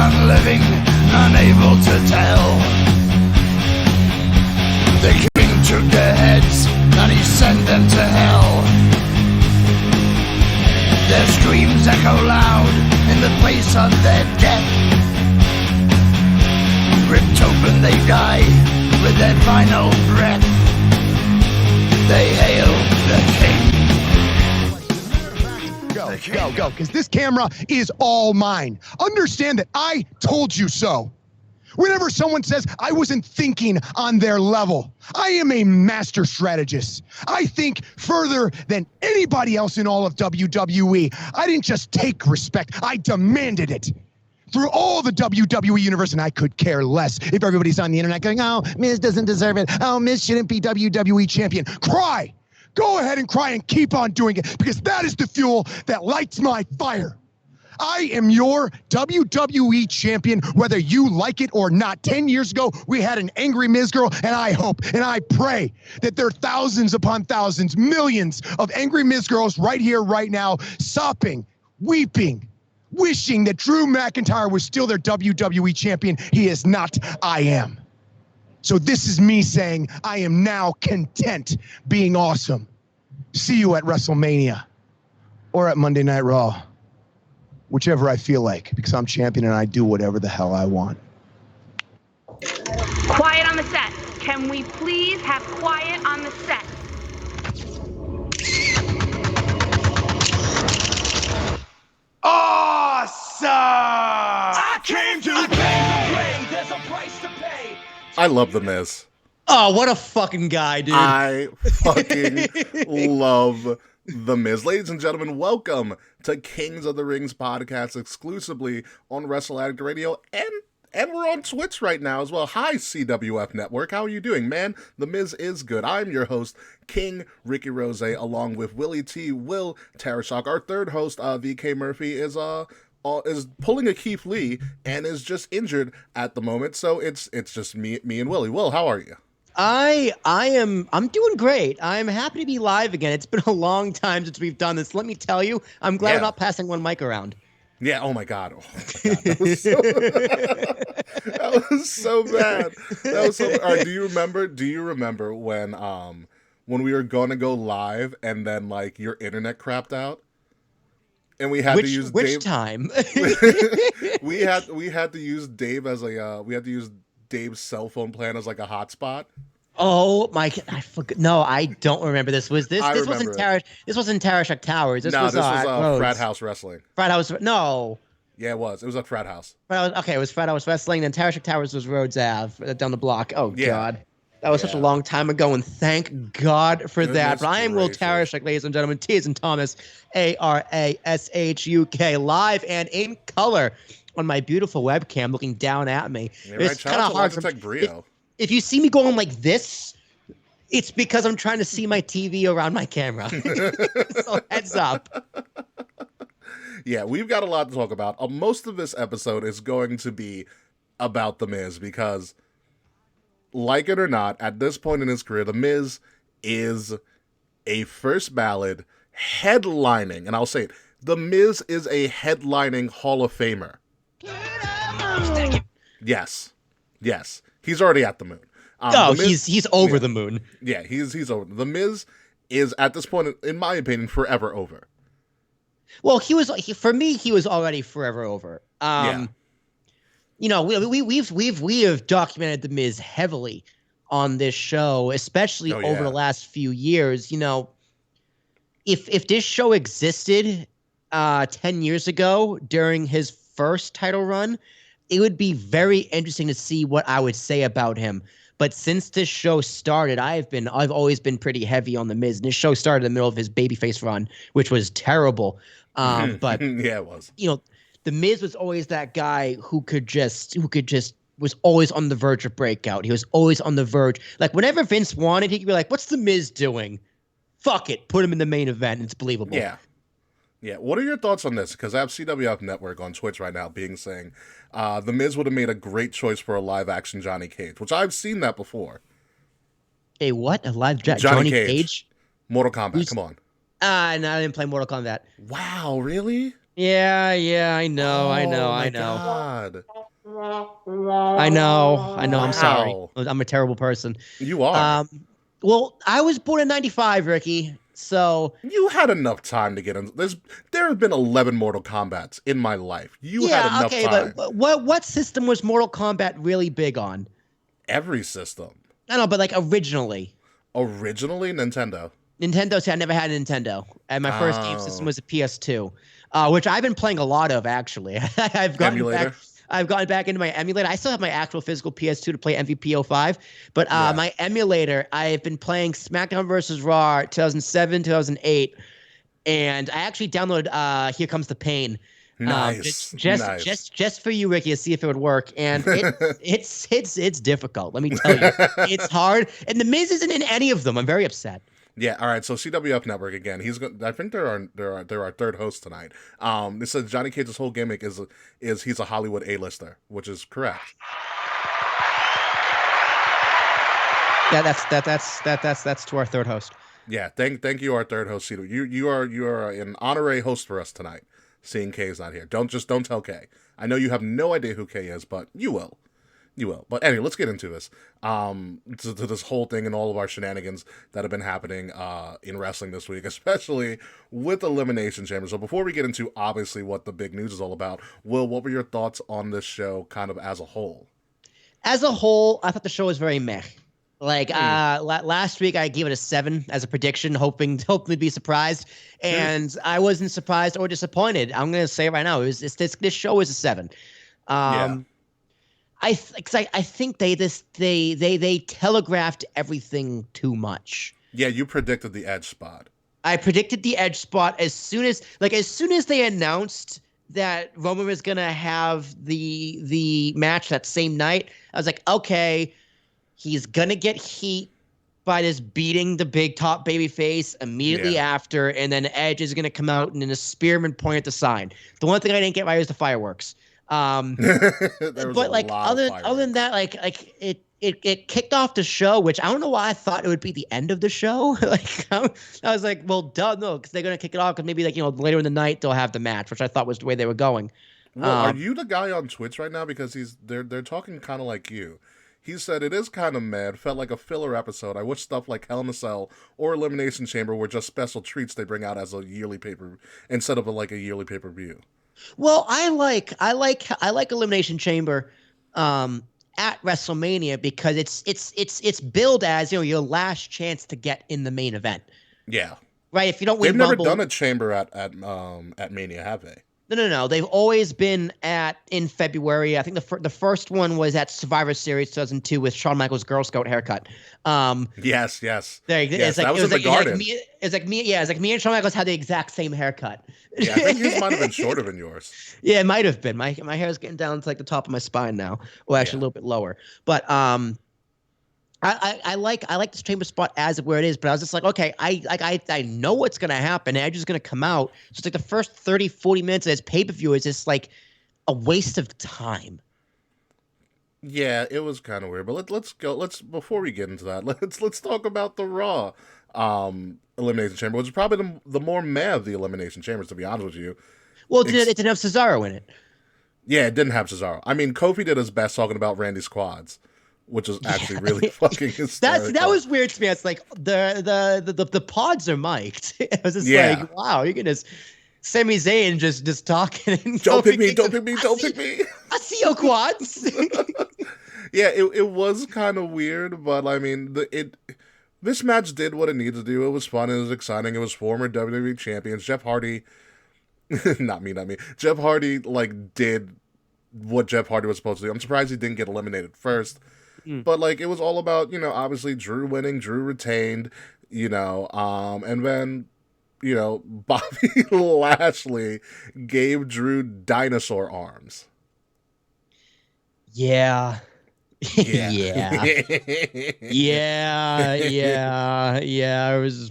among living, unable to tell. The king took their heads and he sent them to hell. Their screams echo loud in the place of their death. Ripped open they die with their final breath. They hail the king. Go, because this camera is all mine. Understand that I told you so. Whenever someone says I wasn't thinking on their level, I am a master strategist. I think further than anybody else in all of WWE. I didn't just take respect, I demanded it. Through all the WWE universe, and I could care less if everybody's on the internet going, oh, Miz doesn't deserve it. Oh, Miz shouldn't be WWE champion. Cry. Go ahead and cry and keep on doing it, because that is the fuel that lights my fire. I am your WWE champion, whether you like it or not. 10 years ago, we had an angry Miz girl, and I hope and I pray that there are thousands upon thousands, millions of angry Miz girls right here, right now, sopping, weeping, wishing that Drew McIntyre was still their WWE champion. He is not. I am. So this is me saying I am now content being awesome. See you at WrestleMania or at Monday Night Raw. Whichever I feel like, because I'm champion and I do whatever the hell I want. Quiet on the set. Can we please have quiet on the set? Awesome! I came to pay. There's a price to pay. I love The Miz. Oh, what a fucking guy, dude. I fucking love The Miz. Ladies and gentlemen, welcome to Kings of the Rings podcast exclusively on Wrestle Addict Radio, and we're on Twitch right now as well. Hi, CWF Network. How are you doing, man? The Miz is good. I'm your host, King Rickie Rose, along with Willy T, Will Tarashok. Our third host, VK Murphy, is pulling a Keith Lee and is just injured at the moment. So it's just me and Willy. Will, how are you? I'm doing great. I'm happy to be live again. It's been a long time since we've done this. Let me tell you, I'm glad I'm not passing one mic around. Yeah, oh my god. That was so bad. That was so bad. All right, do you remember when we were going to go live and then like your internet crapped out? And we had to use which Dave. Time? we had to use Dave as we had to use Dave's cell phone plan as like a hotspot. Oh my! I forgot. No, I don't remember this. Was this? This wasn't Tarash. This wasn't Tarashuk Towers. This was Frat House Wrestling. Frat House. No. Yeah, it was. It was a Frat House. Okay, it was Frat House Wrestling. Then Tarashuk Towers was Rhodes Ave down the block. Oh God, that was such a long time ago, and thank God for that. But I am Will Tarashuk, ladies and gentlemen. T as in Thomas, ARASHUK, live and in color on my beautiful webcam, looking down at me. It's kind of hard to if you see me going like this, it's because I'm trying to see my TV around my camera. So heads up. Yeah, we've got a lot to talk about. Most of this episode is going to be about The Miz because, like it or not, at this point in his career, The Miz is a first ballot headlining, and I'll say it, The Miz is a headlining Hall of Famer. Yes. He's already at the moon. He's over the moon. Yeah, he's over. The Miz is at this point, in my opinion, forever over. Well, for me, he was already forever over. You know, we have documented The Miz heavily on this show, especially over the last few years. You know, if this show existed 10 years ago during his first title run, it would be very interesting to see what I would say about him. But since this show started, I've always been pretty heavy on The Miz. And this show started in the middle of his babyface run, which was terrible. But yeah, it was. You know, The Miz was always that guy who was always on the verge of breakout. He was always on the verge. Like whenever Vince wanted, he could be like, "What's The Miz doing? Fuck it, put him in the main event." It's believable. Yeah. What are your thoughts on this? Because I have CWF Network on Twitch right now saying The Miz would have made a great choice for a live action Johnny Cage, which I've seen that before. A what? A live Johnny Cage? Mortal Kombat. Come on. No, I didn't play Mortal Kombat. Wow, really? Yeah, I know, Oh I my know. God. I know. I'm sorry. Wow. I'm a terrible person. You are. Um, well, I was born in '95, Ricky. So You had enough time to get in. There have been 11 Mortal Kombats in my life. You had yeah, enough okay, but time. what system was Mortal Kombat really big on? Every system. I don't know, but like originally. Originally Nintendo. Nintendo. See, I never had a Nintendo, and my first game system Oh. was a PS2, which I've been playing a lot of actually. I've gotten back. Emulator? I've gotten back into my emulator. I still have my actual physical PS2 to play MVP 05, but Yeah. my emulator, I've been playing SmackDown vs. Raw 2007, 2008, and I actually downloaded Here Comes the Pain. Nice. Just for you, Ricky, to see if it would work. And it's difficult. Let me tell you, it's hard. And the Miz isn't in any of them. I'm very upset. Yeah, all right. So CWF Network again. I think they're our third host tonight. It says Johnny Cage's whole gimmick is he's a Hollywood A-lister, which is correct. Yeah, that's to our third host. Yeah, thank you, our third host, CW. You are an honorary host for us tonight. Seeing K is not here. Don't tell K. I know you have no idea who K is, but you will. You will. But anyway, let's get into this. To this whole thing and all of our shenanigans that have been happening in wrestling this week, especially with Elimination Chamber. So before we get into obviously what the big news is all about, Will, what were your thoughts on this show kind of as a whole? As a whole, I thought the show was very meh. Like last week, I gave it a 7 as a prediction, hoping to be surprised, and I wasn't surprised or disappointed. I'm gonna say right now, this show is a 7. Yeah. I think they telegraphed everything too much. Yeah, you predicted the edge spot. I predicted the edge spot as soon as they announced that Roman was gonna have the match that same night. I was like, okay, he's gonna get heat by just beating the big top baby face immediately after, and then Edge is gonna come out and in a spearman point at the sign. The one thing I didn't get right was the fireworks. But like other than that, like it kicked off the show, which I don't know why I thought it would be the end of the show. Like I was like, well, duh, no, because they're gonna kick it off because maybe like later in the night they'll have the match, which I thought was the way they were going. Well, are you the guy on Twitch right now? Because they're talking kind of like you. He said it is kind of mad, felt like a filler episode. I wish stuff like Hell in a Cell or Elimination Chamber were just special treats they bring out as a yearly paper instead of a yearly pay-per-view. Well, I like Elimination Chamber at WrestleMania because it's billed as your last chance to get in the main event. Yeah, right. If you don't win, they've never Rumble, done a chamber at Mania, have they? No. They've always been in February. I think the first one was at Survivor Series 2002 with Shawn Michaels' Girl Scout haircut. Yes. There you go. Yes, that was in the Garden. It's like me and Shawn Michaels had the exact same haircut. Yeah, I think his might have been shorter than yours. Yeah, it might have been. My hair is getting down to like the top of my spine now. Well, actually a little bit lower. But I like this chamber spot as where it is, but I was just like, okay, I know what's gonna happen. Edge is gonna come out. So it's like the first 30-40 minutes of this pay-per-view is just like a waste of time. Yeah, it was kind of weird. But let's go. Before we get into that, let's talk about the Raw Elimination Chamber, which is probably the more meh of the Elimination Chambers, to be honest with you. Well, it didn't have Cesaro in it. Yeah, it didn't have Cesaro. I mean, Kofi did his best talking about Randy's quads, which was actually really fucking hysterical. That was weird to me. It's like the pods are mic'd. I was just like, wow, you can just Sami Zayn just talking. And don't pick me. I see your quads. Yeah, it was kind of weird, but I mean, this match did what it needed to do. It was fun. It was exciting. It was former WWE champions Jeff Hardy. not me. Jeff Hardy did what Jeff Hardy was supposed to do. I'm surprised he didn't get eliminated first. But it was all about, obviously Drew winning, Drew retained, and then, Bobby Lashley gave Drew dinosaur arms. Yeah. Yeah. It was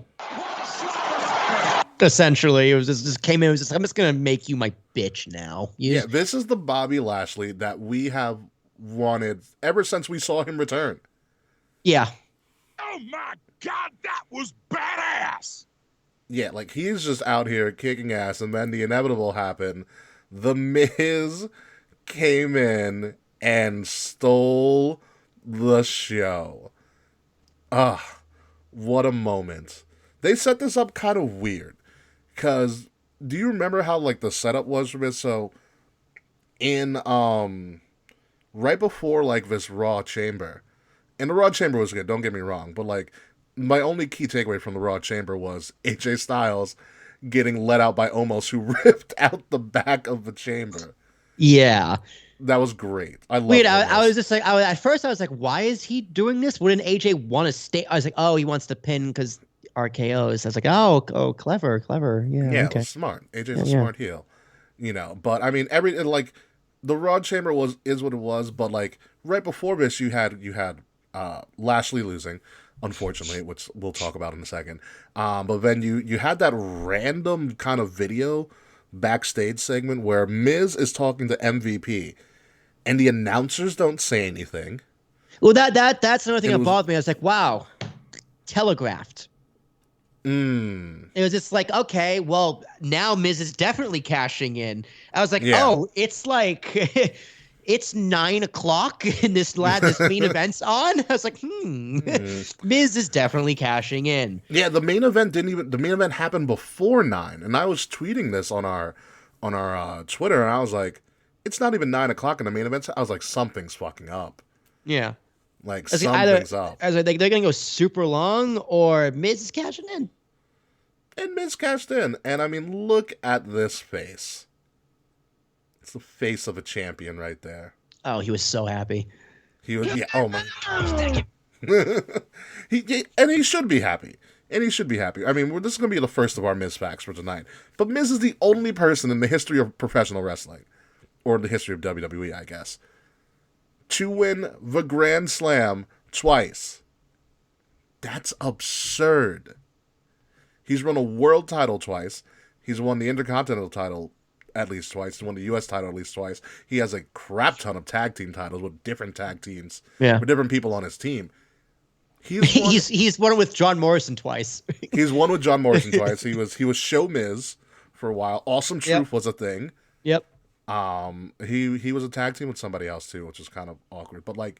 essentially, it was just came in. It was just, I'm just going to make you my bitch now. This is the Bobby Lashley that we have wanted ever since we saw him return. Yeah. Oh my God, that was badass. Yeah, like he's just out here kicking ass, and then the inevitable happened. The Miz came in and stole the show. Ah, what a moment. They set this up kind of weird. Because, do you remember how, like, the setup was for this? So, in, right before, like, this Raw Chamber, and the Raw Chamber was good, don't get me wrong, but, like, my only key takeaway from the Raw Chamber was AJ Styles getting let out by Omos, who ripped out the back of the chamber. Yeah. That was great. I love Wait, I was just like, at first I was like, why is he doing this? Wouldn't AJ want to stay? I was like, oh, he wants to pin because RKO's. I was like, oh, clever. Yeah, okay. Smart. AJ's a smart heel. You know, but I mean, like, the Raw Chamber is what it was, but like right before this, you had Lashley losing, unfortunately, which we'll talk about in a second. But then you had that random kind of video backstage segment where Miz is talking to MVP, and the announcers don't say anything. Well, that's another thing that bothered me. I was like, wow, telegraphed. It was just like, okay, well, now Miz is definitely cashing in. I was like, oh, it's like it's 9 o'clock and this main event's on. I was like, Miz is definitely cashing in. Yeah, the main event happened before 9, and I was tweeting this on our Twitter, and I was like, it's not even 9 o'clock in the main event. I was like, something's fucking up. Yeah. Like, something's up. I was like, they're going to go super long, or Miz is cashing in. And Miz cashed in. And, I mean, look at this face. It's the face of a champion right there. Oh, he was so happy. He was, oh my. He should be happy. I mean, this is going to be the first of our Miz facts for tonight. But Miz is the only person in the history of professional wrestling, or the history of WWE, I guess, to win the Grand Slam twice. That's absurd. He's won a world title twice. He's won the Intercontinental title at least twice. He's won the U.S. title at least twice. He has a crap ton of tag team titles with different tag teams. Yeah. With different people on his team. He's won with John Morrison twice. He's won with John Morrison twice. He was Show Miz for a while. Awesome Truth was a thing. Yep. He was a tag team with somebody else too, which was kind of awkward. But like,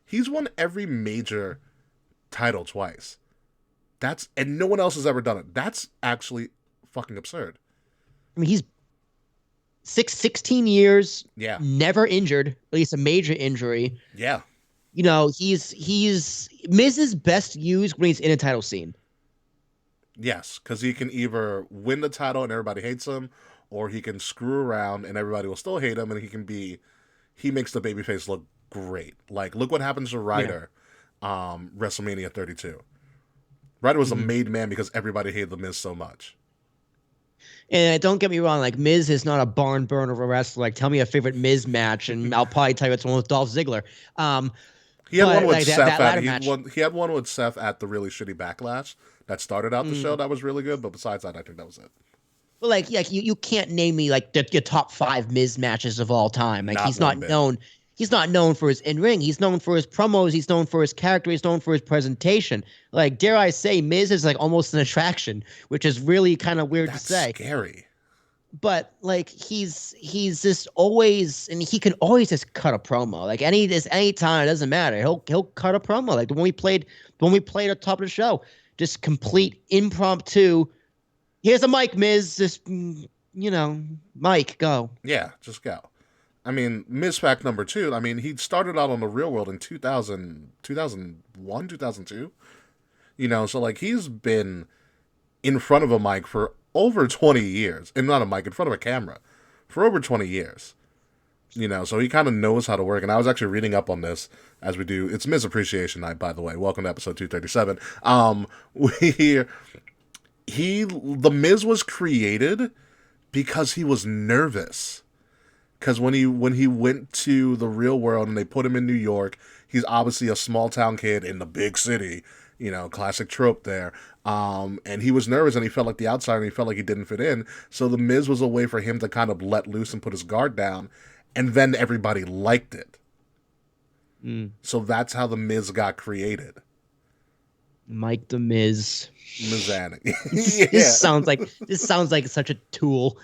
he's won every major title twice. And no one else has ever done it. That's actually fucking absurd. I mean, he's 16 years. Yeah. Never injured, at least a major injury. Yeah. You know, he's Miz's best used when he's in a title scene. Yes, because he can either win the title and everybody hates him, or he can screw around and everybody will still hate him, and he makes the babyface look great. Like, look what happens to Ryder, WrestleMania 32. Ryder was a made man because everybody hated The Miz so much. And don't get me wrong, like, Miz is not a barn burner of a wrestler. Like, tell me a favorite Miz match, and I'll probably tell you it's one with Dolph Ziggler. He had one with Seth. He had one with Seth at the really shitty Backlash that started out the show. That was really good, but besides that, I think that was it. But like, you can't name me like your top 5 Miz matches of all time. Like, he's not known. He's not known for his in-ring. He's known for his promos. He's known for his character. He's known for his presentation. Like, dare I say, Miz is like almost an attraction, which is really kind of weird to say. That's scary. But like, he's just always, and he can always just cut a promo. Like, any time, it doesn't matter. He'll cut a promo. Like when we played at top of the show, just complete impromptu. Here's a mic, Miz. Just Mike, go. Yeah, just go. I mean, Miz fact number 2, I mean, he started out on the Real World in 2001, 2002. You know, so like, he's been in front of a mic for over 20 years. And not a mic, in front of a camera for over 20 years. You know, so he kind of knows how to work. And I was actually reading up on this as we do. It's Miz Appreciation Night, by the way. Welcome to episode 237. The Miz was created because he was nervous. Because when he went to the Real World and they put him in New York, he's obviously a small town kid in the big city, you know, classic trope there. And he was nervous and he felt like the outsider and he felt like he didn't fit in. So the Miz was a way for him to kind of let loose and put his guard down. And then everybody liked it. So that's how the Miz got created. Mike the Miz. Mizanic. This sounds like such a tool.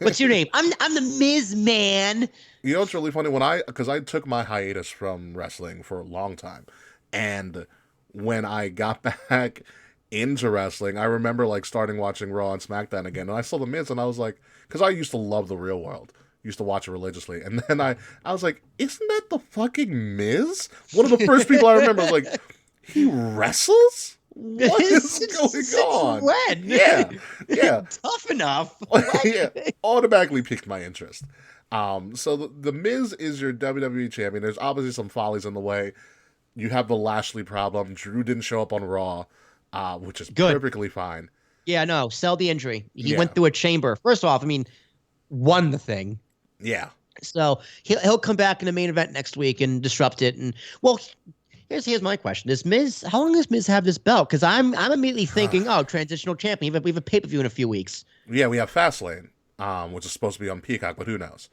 What's your name? I'm the Miz Man. You know what's really funny? Because I took my hiatus from wrestling for a long time, and when I got back into wrestling, I remember like starting watching Raw and SmackDown again, and I saw the Miz, and I was like, because I used to love the Real World, used to watch it religiously, and then I was like, isn't that the fucking Miz? One of the first people I remember was like, he wrestles? What is going on? When? Yeah. Tough enough. Yeah, automatically piqued my interest. So the Miz is your WWE champion. There's obviously some follies in the way. You have the Lashley problem. Drew didn't show up on Raw, which is perfectly fine. Yeah, no, sell the injury. He went through a chamber. First off, I mean, won the thing. Yeah. So he'll come back in the main event next week and disrupt it. And well, here's my question: how long does Miz have this belt? Because I'm immediately thinking, transitional champion. We have a pay per view in a few weeks. Yeah, we have Fastlane, which is supposed to be on Peacock, but who knows?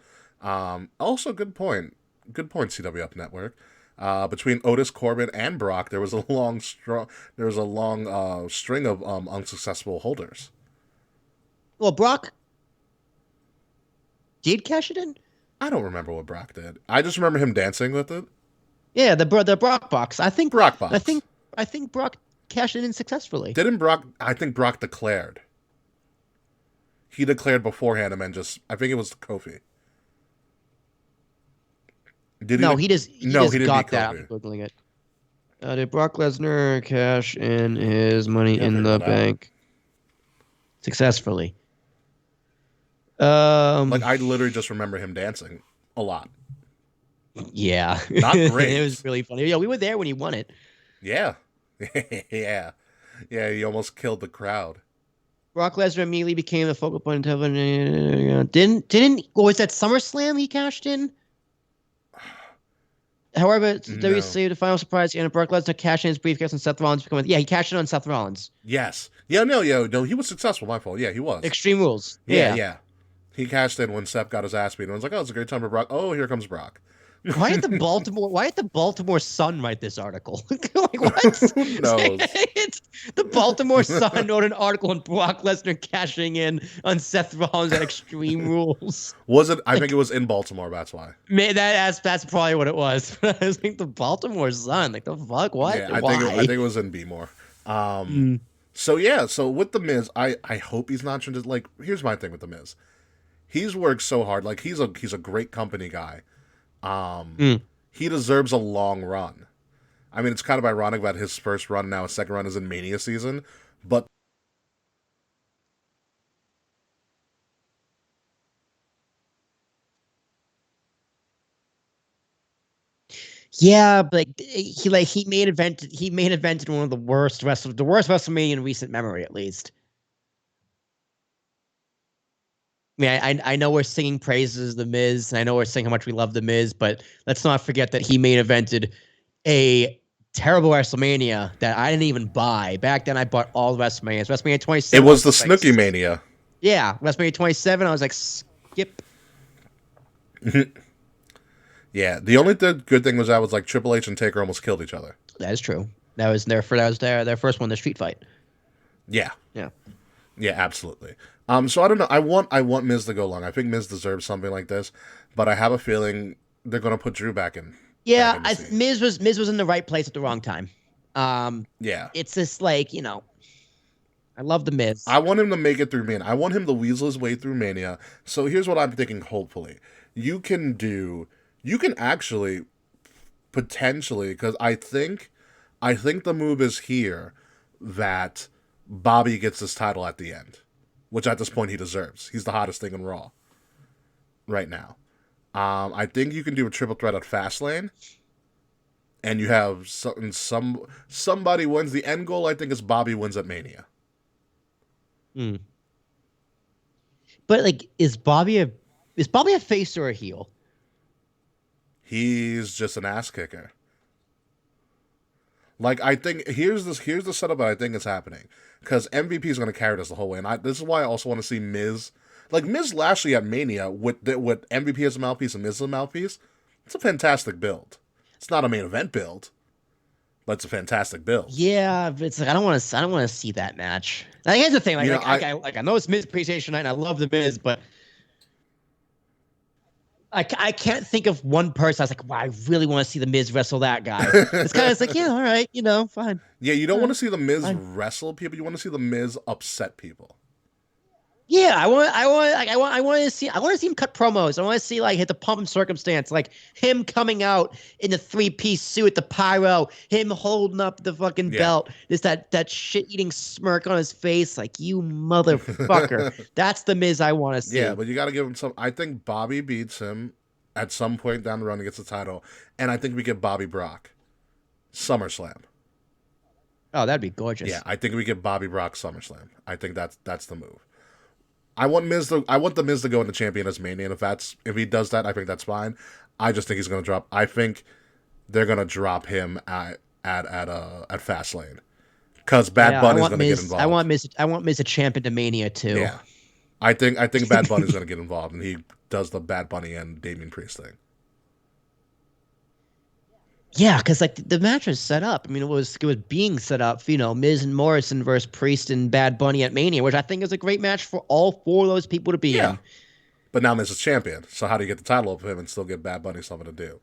Also, good point. Good point, CW Up Network. Between Otis, Corbin, and Brock, there was a long string of unsuccessful holders. Well, Brock did cash it in. I don't remember what Brock did. I just remember him dancing with it. Yeah, the Brock box. I think Brock box. I think Brock cashed it in successfully. Didn't Brock? I think Brock declared. He declared beforehand, and then I think it was Kofi. He didn't got that. I'm Googling it. Did Brock Lesnar cash in his money in the bank successfully? Like I literally just remember him dancing a lot. Yeah, not great. It was really funny. Yeah, we were there when he won it. Yeah, yeah. He almost killed the crowd. Brock Lesnar immediately became the focal point of didn't or was that SummerSlam he cashed in? However, WWE saved the final surprise and Brock Lesnar cashed in his briefcase on Seth Rollins. He cashed it on Seth Rollins. Yes. Yeah, no, he was successful. My fault. Yeah, he was. Extreme Rules. Yeah. He cashed in when Seth got his ass beat. And I was like, it's a great time for Brock. Oh, here comes Brock. Why did the Baltimore Sun write this article? Like what? Who knows? The Baltimore Sun wrote an article on Brock Lesnar cashing in on Seth Rollins at Extreme Rules. Was it? I think it was in Baltimore. That's why. That's probably what it was. I was like, the Baltimore Sun. Like the fuck? What? Yeah, I think it was in B-more. So with the Miz, I hope he's not trying to like. Here's my thing with the Miz. He's worked so hard. Like he's a great company guy. He deserves a long run. I mean, it's kind of ironic that his first run now, his second run is in Mania season, but yeah, but he main evented one of the worst WrestleMania in recent memory, at least. I mean, I know we're singing praises of The Miz, and I know we're saying how much we love The Miz, but let's not forget that he main evented a terrible WrestleMania that I didn't even buy. Back then, I bought all the WrestleManias. WrestleMania 27. It was the Snooki Mania. Yeah, WrestleMania 27, I was like, skip. Yeah, the only good thing was that was like Triple H and Taker almost killed each other. That is true. That was their first one, the street fight. Yeah. Yeah. Yeah, absolutely. So I don't know. I want Miz to go long. I think Miz deserves something like this, but I have a feeling they're gonna put Drew back in. Yeah, Miz was in the right place at the wrong time. Yeah, it's just like I love the Miz. I want him to make it through Mania. I want him to weasel his way through Mania. So here's what I'm thinking. Hopefully, you can actually potentially, because I think the move is here that Bobby gets his title at the end, which at this point he deserves. He's the hottest thing in Raw right now. I think you can do a triple threat at Fastlane, and you have somebody wins. The end goal, I think, is Bobby wins at Mania. But like, is Bobby a face or a heel? He's just an ass kicker. Like, I think here's the setup that I think is happening, because MVP is going to carry this the whole way, and this is why I also want to see Miz, like Miz Lashley at Mania with MVP as a mouthpiece and Miz as a mouthpiece. It's a fantastic build. It's not a main event build, But it's a fantastic build. Yeah, but it's like I don't want to see that match. Like, here's the thing, I know it's Miz Appreciation Night, and I love the Miz, but I can't think of one person I was like, wow, I really want to see the Miz wrestle that guy. It's kind of like, yeah, all right, fine. Yeah, you don't want to see the Miz wrestle people. You want to see the Miz upset people. Yeah, I want to see him cut promos. I want to see hit the pump and circumstance, like him coming out in the 3-piece suit, the pyro, him holding up the fucking belt, just that shit-eating smirk on his face, like, you motherfucker. That's the Miz I want to see. Yeah, but you got to give him some. I think Bobby beats him at some point down the run and gets the title, and I think we get Bobby Brock SummerSlam. Oh, that'd be gorgeous. Yeah, I think we get Bobby Brock SummerSlam. I think that's the move. I want the Miz to go into Champion as Mania, and if he does that, I think that's fine. I just think he's going to drop. I think they're going to drop him at Fastlane because Bad Bunny's going to get involved. I want Miz a champion to Mania too. Yeah, I think Bad Bunny's going to get involved, and he does the Bad Bunny and Damian Priest thing. Yeah, because the match was set up. I mean, it was being set up for, Miz and Morrison versus Priest and Bad Bunny at Mania, which I think is a great match for all four of those people to be in. But now Miz is champion, so how do you get the title of him and still give Bad Bunny something to do?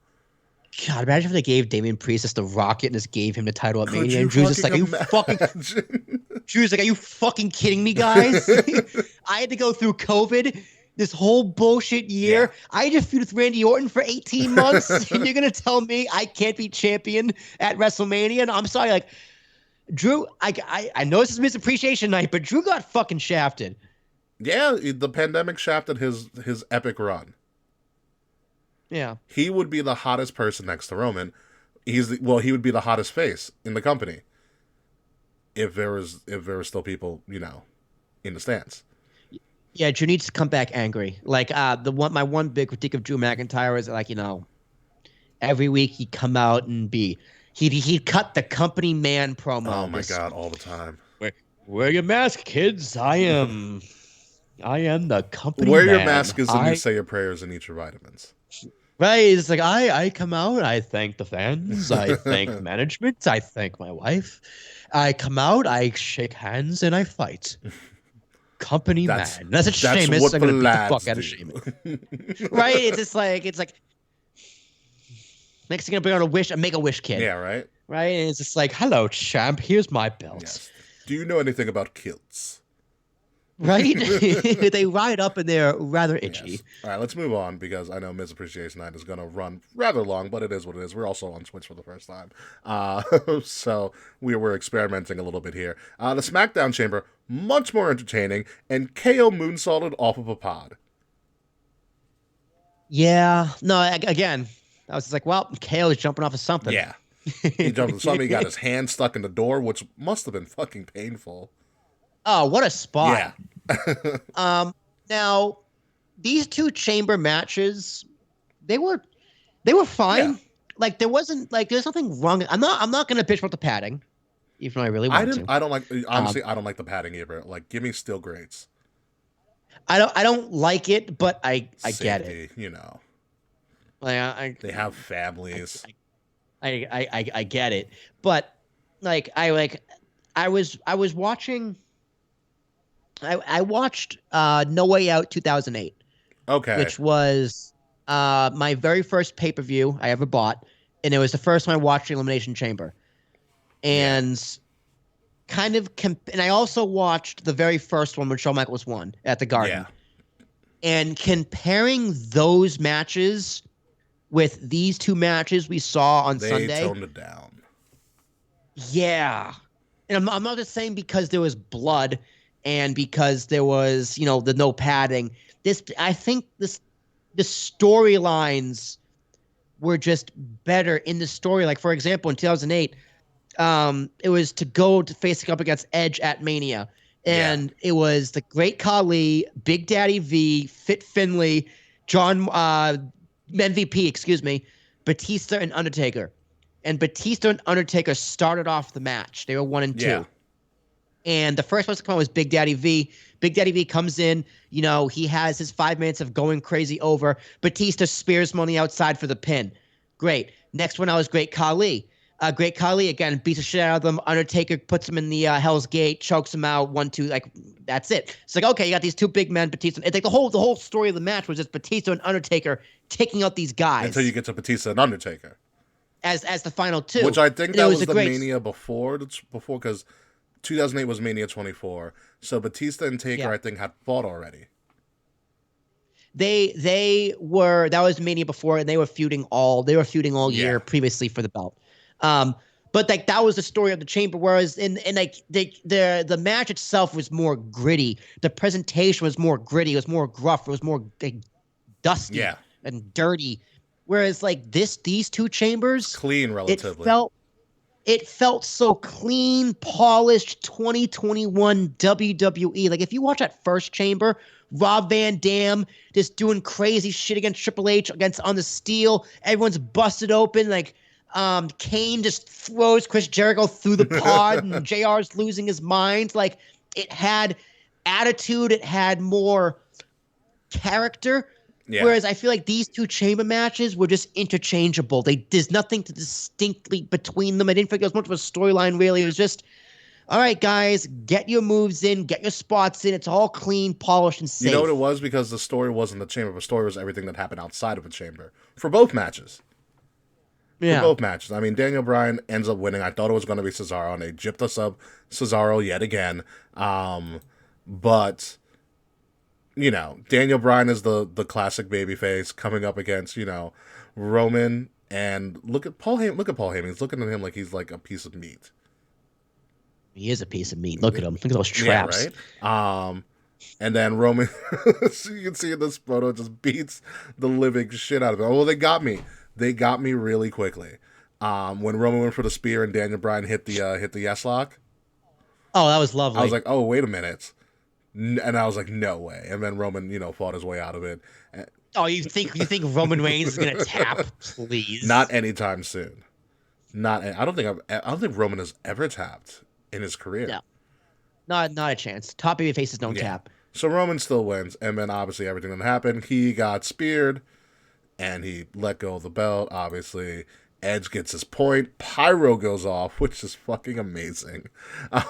God, imagine if they gave Damian Priest just the rocket and just gave him the title at Mania, and Drew's just like, Drew's like, are you fucking kidding me, guys? I had to go through COVID. This whole bullshit year, I just feuded with Randy Orton for 18 months, and you're gonna tell me I can't be champion at WrestleMania? And I'm sorry, Drew. I know this is Miz Appreciation Night, but Drew got fucking shafted. Yeah, the pandemic shafted his epic run. Yeah, he would be the hottest person next to Roman. He would be the hottest face in the company if there was still people in the stands. Yeah, Drew needs to come back angry. My one big critique of Drew McIntyre is every week he'd come out and he'd cut the company man promo. Oh my God, all the time. Wear your mask, kids. I am the company Wear man. your mask is when you say your prayers and eat your vitamins. Right, it's like I come out, I thank the fans, I thank management, I thank my wife. I come out, I shake hands, and I fight. Company man. That's a Sheamus. I'm gonna beat the fuck out of Sheamus. Right? It's like next thing I'm gonna bring on a Make-A-Wish kid. Yeah, right. Right? And it's just like, hello, champ. Here's my belt. Yes. Do you know anything about kilts? Right? They ride up and they're rather itchy. Yes. All right, let's move on because I know Miz Appreciation Night is going to run rather long, but it is what it is. We're also on Twitch for the first time. So we were experimenting a little bit here. The SmackDown Chamber, much more entertaining, and KO moonsaulted off of a pod. Yeah. No, again, I was just like, well, KO is jumping off of something. Yeah. He jumped off something. He got his hand stuck in the door, which must have been fucking painful. Oh, what a spot. Yeah. Now, these two chamber matches, they were fine. Yeah. There's nothing wrong. I'm not gonna bitch about the padding, even though I really want to. I don't like I don't like the padding either. Give me steel grates. I don't like it, but I get it. They have families. I get it, but I was watching. I watched No Way Out 2008. Okay. Which was my very first pay-per-view I ever bought, and it was the first time I watched Elimination Chamber. And and I also watched the very first one when Shawn Michaels won at the Garden. Yeah. And comparing those matches with these two matches we saw on Sunday. They toned it down. Yeah. And I'm not just saying because there was blood and because there was, the no padding. I think the storylines were just better in the story. Like, for example, in 2008, it was to go to facing up against Edge at Mania. And it was the Great Khali, Big Daddy V, Fit Finlay, MVP, Batista and Undertaker. And Batista and Undertaker started off the match. They were 1 and 2. Yeah. And the first person to come on was Big Daddy V. Big Daddy V comes in. He has his 5 minutes of going crazy over. Batista spears him on the outside for the pin. Great. Next one out was Great Khali. Great Khali again beats the shit out of them. Undertaker puts him in the Hell's Gate, chokes him out. 1, 2, like that's it. It's like, okay, you got these two big men, Batista. It's like the whole story of the match was just Batista and Undertaker taking out these guys until you get to Batista and Undertaker as the final two. Which I think And that it was the great... Mania before because 2008 was Mania 24. So Batista and Taker, I think, had fought already. That was Mania before, and they were feuding all year previously for the belt. But like that was the story of the Chamber. Whereas in like the match itself was more gritty. The presentation was more gritty. It was more gruff. It was more like, dusty and dirty. Whereas like these two chambers, clean relatively. It felt so clean, polished, 2021 WWE. Like if you watch that first chamber, Rob Van Dam just doing crazy shit against Triple H on the steel. Everyone's busted open. Like Kane just throws Chris Jericho through the pod and JR's losing his mind. Like it had attitude. It had more character. Yeah. Whereas I feel like these two chamber matches were just interchangeable. There's nothing to distinctly between them. I didn't think it was much of a storyline, really. It was just, all right, guys, get your moves in, get your spots in. It's all clean, polished, and safe. You know what it was? Because the story wasn't the chamber. The story was everything that happened outside of the chamber. For both matches. Yeah. For both matches. I mean, Daniel Bryan ends up winning. I thought it was going to be Cesaro, and they gypped us up Cesaro yet again. But... you know, Daniel Bryan is the classic babyface coming up against, you know, Roman, and look at Paul Heyman. Look at Paul Heyman. He's looking at him like he's like a piece of meat. He is a piece of meat. Look at him. Look at those traps. Yeah, right? And then Roman, so you can see in this photo, just beats the living shit out of him. Oh, they got me. They got me really quickly. When Roman went for the spear and Daniel Bryan hit the yes lock. Oh, that was lovely. I was like, oh, wait a minute. And I was like, no way. And then Roman, you know, fought his way out of it. Oh, you think Roman Reigns is gonna tap? Please, not anytime soon. I don't think Roman has ever tapped in his career. No, not a chance. Top baby faces don't tap. So Roman still wins, and then obviously everything that happened, he got speared, and he let go of the belt. Obviously, Edge gets his point. Pyro goes off, which is fucking amazing. Yeah,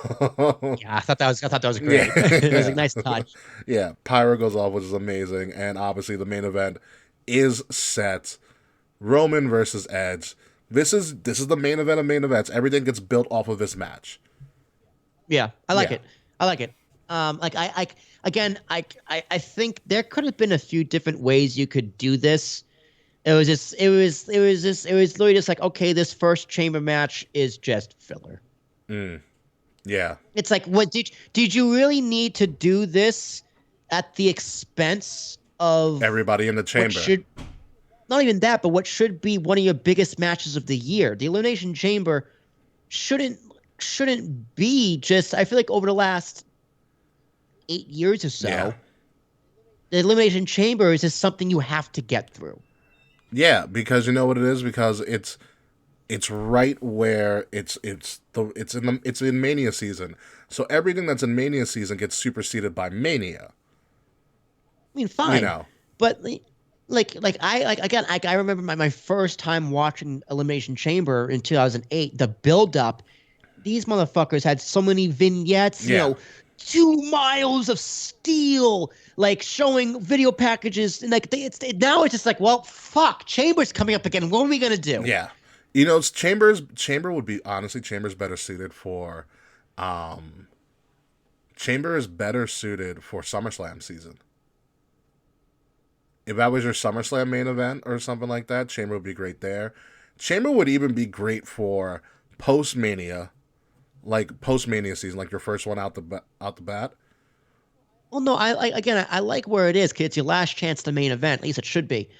I thought that was great. It was a nice touch. Yeah, Pyro goes off, which is amazing. And obviously the main event is set. Roman versus Edge. This is the main event of main events. Everything gets built off of this match. Yeah, I like it. I think there could have been a few different ways you could do this. It was literally just like, okay, this first chamber match is just filler. Yeah. It's like, what did you really need to do this at the expense of everybody in the chamber? Not even that, but what should be one of your biggest matches of the year. The Elimination Chamber shouldn't be just, I feel like over the last 8 years or so, the Elimination Chamber is just something you have to get through. Yeah, because you know what it is? Because it's right where it's in Mania season. So everything that's in Mania season gets superseded by Mania. I mean, fine. You know. But I remember my first time watching Elimination Chamber in 2008, the build up, these motherfuckers had so many vignettes, you know, 2 miles of steel, like showing video packages, and like now it's just like, well, fuck, Chamber's coming up again. What are we gonna do? Yeah, you know, Chamber would be Chamber's better suited for, Chamber is better suited for SummerSlam season. If that was your SummerSlam main event or something like that, Chamber would be great there. Chamber would even be great for post-Mania. Like post-Mania season, like your first one out the bat. Well, no, I like where it is, because it's your last chance to main event. At least it should be.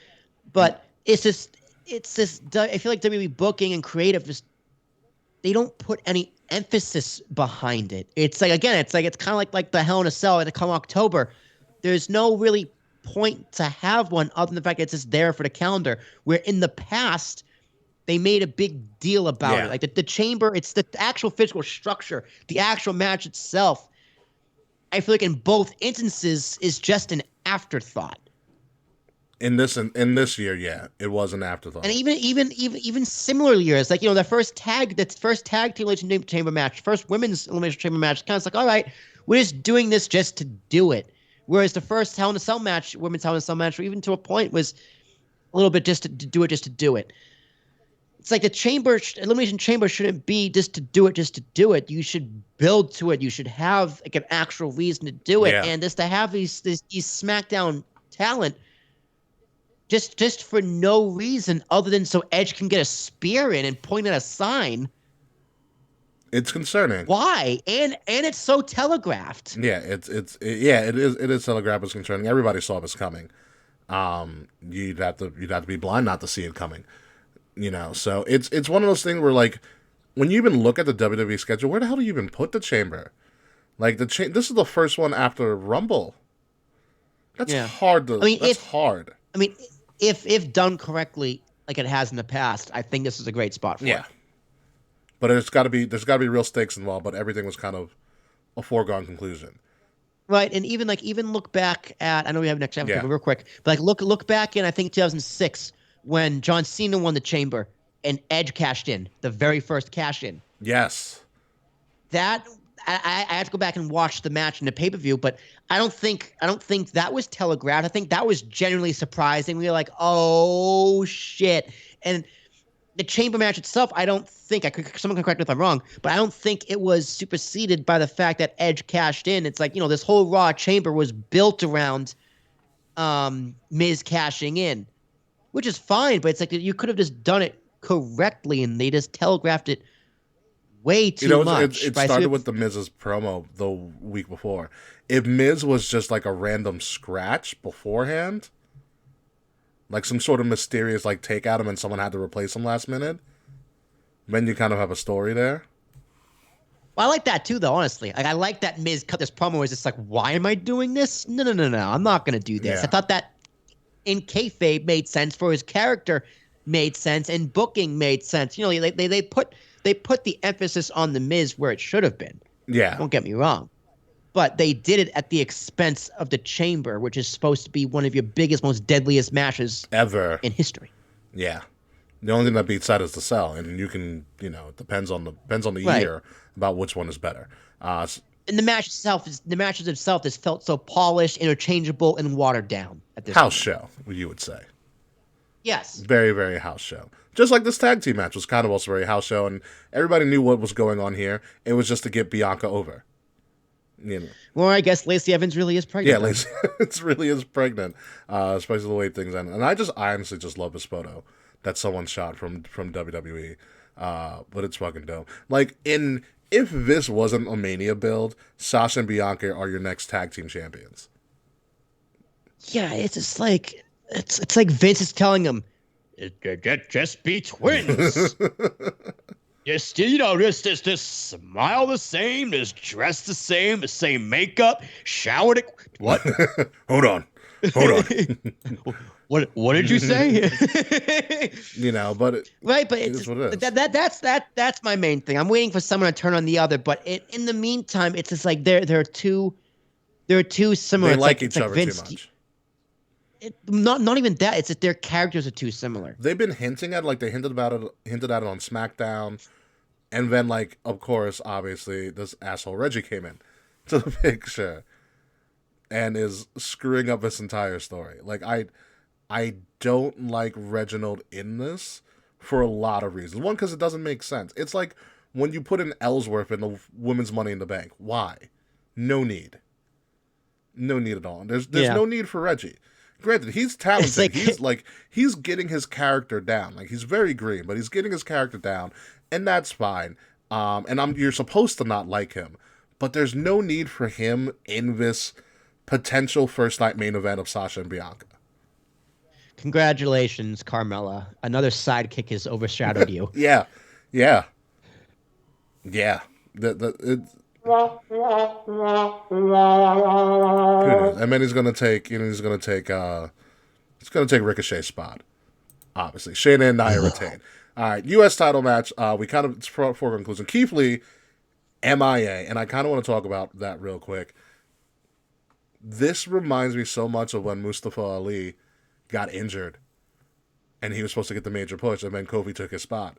But it's just I feel like WWE booking and creative they don't put any emphasis behind it. It's like, again, it's kind of like the Hell in a Cell at come October. There's no really point to have one other than the fact that it's just there for the calendar. Where in the past, they made a big deal about it. Like the chamber, it's the actual physical structure, the actual match itself. I feel like in both instances is just an afterthought. In this year, yeah, it was an afterthought. And even similar years, like the first tag team elimination chamber match, first women's elimination chamber match, kind of like, all right, we're just doing this just to do it. Whereas the first Hell in a Cell match, women's Hell in a Cell match, or even to a point, was a little bit just to do it, just to do it. It's like the elimination chamber shouldn't be just to do it. You should build to it. You should have like an actual reason to do it. Yeah. And just to have these SmackDown talent just for no reason other than so Edge can get a spear in and point at a sign. It's concerning. Why? And it's so telegraphed. Yeah, it is telegraphed. It's concerning. Everybody saw this coming. You'd have to be blind not to see it coming. So it's one of those things where, like, when you even look at the WWE schedule, where the hell do you even put the chamber? Like, this is the first one after Rumble. That's hard to. That's hard. I mean, if done correctly, like it has in the past, I think this is a great spot for it. But there's got to be real stakes involved. But everything was kind of a foregone conclusion. Right, and even look back at, I know we have next time, but real quick, but like look back in, I think 2006 when John Cena won the chamber and Edge cashed in, the very first cash in. Yes. That I have to go back and watch the match in the pay-per-view, but I don't think that was telegraphed. I think that was genuinely surprising. We were like, oh shit. And the chamber match itself, I don't think, someone can correct me if I'm wrong, but I don't think it was superseded by the fact that Edge cashed in. It's like, this whole Raw chamber was built around Miz cashing in, which is fine, but it's like you could have just done it correctly and they just telegraphed it way too much. It started with the Miz's promo the week before. If Miz was just like a random scratch beforehand, like some sort of mysterious like take at him and someone had to replace him last minute, then you kind of have a story there. Well, I like that too, though, honestly. Like, I like that Miz cut this promo as it's like, why am I doing this? No, I'm not going to do this. Yeah. I thought that in kayfabe made sense, for his character made sense, and booking made sense. They put the emphasis on the Miz where it should have been. Yeah. Don't get me wrong. But they did it at the expense of the chamber, which is supposed to be one of your biggest, most deadliest matches ever in history. Yeah. The only thing that beats that is the cell, and you can, it depends on the year about which one is better. And the matches itself has felt so polished, interchangeable, and watered down at this house point. show, you would say. Yes. Very, very house show. Just like this tag team match was kind of also very house show, and everybody knew what was going on here. It was just to get Bianca over. Well, I guess Lacey Evans really is pregnant. Yeah, Lacey Evans really is pregnant, especially the way things end. And I honestly just love this photo that someone shot from WWE. But it's fucking dope. Like, if this wasn't a Mania build, Sasha and Bianca are your next tag team champions. Yeah, it's just like it's like Vince is telling them, just be twins. Just smile the same, just dress the same makeup, shower it. What? Hold on. What did you say? But it's what it is. That's my main thing. I'm waiting for someone to turn on the other, but in the meantime, it's just like they're too similar. They like each other too much. Not even that. It's that their characters are too similar. They've been hinting at they hinted at it on SmackDown, and then of course, obviously, this asshole Reggie came in to the picture and is screwing up this entire story. I don't like Reginald in this for a lot of reasons. One, because it doesn't make sense. It's like when you put in Ellsworth in the Women's Money in the Bank. Why? No need. No need at all. There's no need for Reggie. Granted, he's talented. He's getting his character down. He's very green, but he's getting his character down, and that's fine. You're supposed to not like him, but there's no need for him in this potential first night main event of Sasha and Bianca. Congratulations, Carmella. Another sidekick has overshadowed you. Yeah. And then he's gonna take Ricochet's spot. Obviously, Shayna and Nia retain. All right, U.S. title match. We kind of for conclusion. Keith Lee, MIA, and I kind of want to talk about that real quick. This reminds me so much of when Mustafa Ali got injured, and he was supposed to get the major push, and then Kofi took his spot.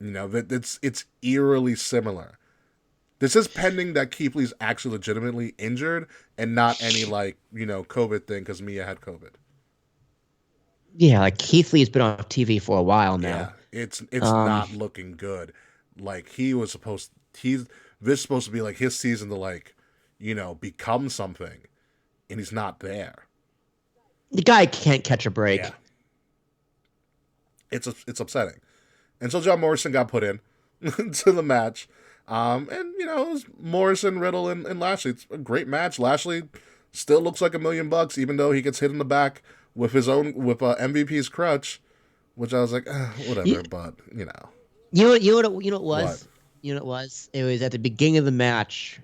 You know, it's eerily similar. This is pending that Keith Lee's actually legitimately injured and not any, like, you know, COVID thing because Mia had COVID. Yeah, like Keith Lee's been on TV for a while now. Yeah, it's not looking good. Like, this is supposed to be like his season to, like, you know, become something, and he's not there. The guy can't catch a break. Yeah. It's upsetting. And so John Morrison got put in to the match. And, you know, it was Morrison, Riddle, and Lashley. It's a great match. Lashley still looks like $1 million, even though he gets hit in the back with MVP's crutch, which I was like, whatever, but, you know. You know what it was? What? You know what it was? It was at the beginning of the match.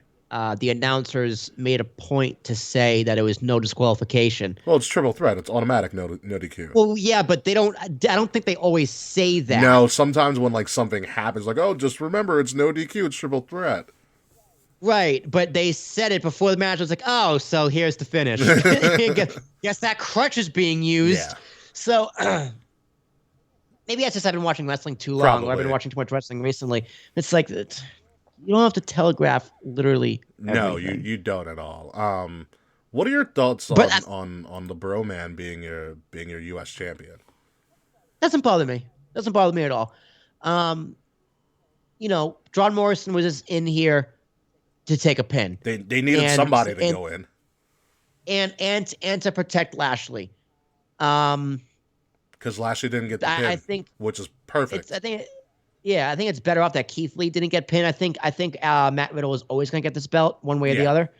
The announcers made a point to say that it was no disqualification. Well, it's triple threat. It's automatic no DQ. Well, yeah, but they don't. I don't think they always say that. No, sometimes when, like, something happens, like, oh, just remember, it's no DQ. It's triple threat. Right, but they said it before the match. I was like, oh, so here's the finish. Guess that crutch is being used. Yeah. So maybe that's just I've been watching wrestling too long. Probably. Or I've been watching too much wrestling recently. It's like you don't have to telegraph literally everything. No, you don't at all. What are your thoughts on the Bro Man being your U.S. champion? Doesn't bother me. Doesn't bother me at all. You know, John Morrison was just in here to take a pin. They needed somebody to go in. And to protect Lashley. Because Lashley didn't get the pin, I think, which is perfect. I think it's better off that Keith Lee didn't get pinned. I think Matt Riddle is always going to get this belt one way or the other.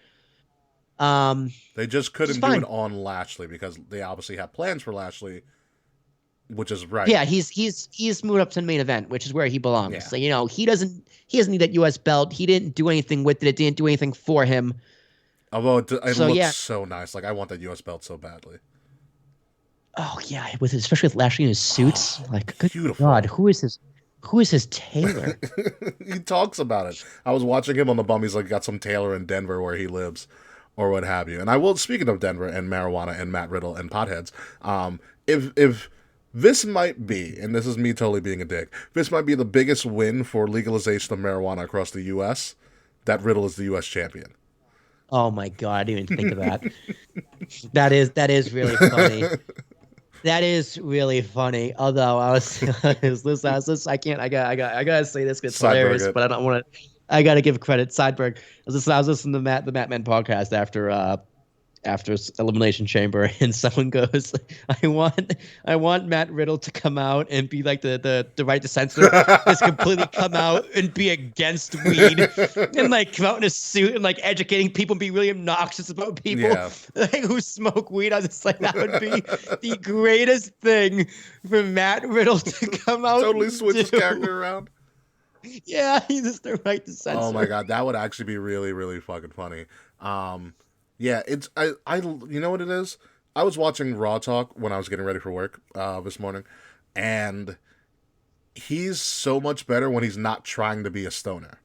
They just couldn't do it on Lashley because they obviously have plans for Lashley, which is right. Yeah, he's moved up to the main event, which is where he belongs. Yeah. So, you know, he doesn't need that U.S. belt. He didn't do anything with it. It didn't do anything for him. Although it looks so nice. Like, I want that U.S. belt so badly. Oh yeah, especially with Lashley in his suits. Like, good beautiful. God, who is his tailor? He talks about it. I was watching him on the bum. He's like got some tailor in Denver where he lives, or what have you. And I will. Speaking of Denver and marijuana and Matt Riddle and potheads, if this might be, and this is me totally being a dick, this might be the biggest win for legalization of marijuana across the U.S., that Riddle is the U.S. champion. Oh my God, I didn't even think of that. That is really funny. That is really funny. Although I gotta say this because it's hilarious, but I don't want to. I gotta give credit. Sideberg. I was listening to the Matt Men podcast after Elimination Chamber, and someone goes, I want Matt Riddle to come out and be like the right to censor, just completely come out and be against weed and like come out in a suit and like educating people and be really obnoxious about people like, who smoke weed. I was just like, that would be the greatest thing for Matt Riddle to come out. Totally switch his character around. Yeah, he's just the right to censor. Oh my God, that would actually be really, really fucking funny. Yeah, it's I you know what it is? I was watching Raw Talk when I was getting ready for work this morning, and he's so much better when he's not trying to be a stoner.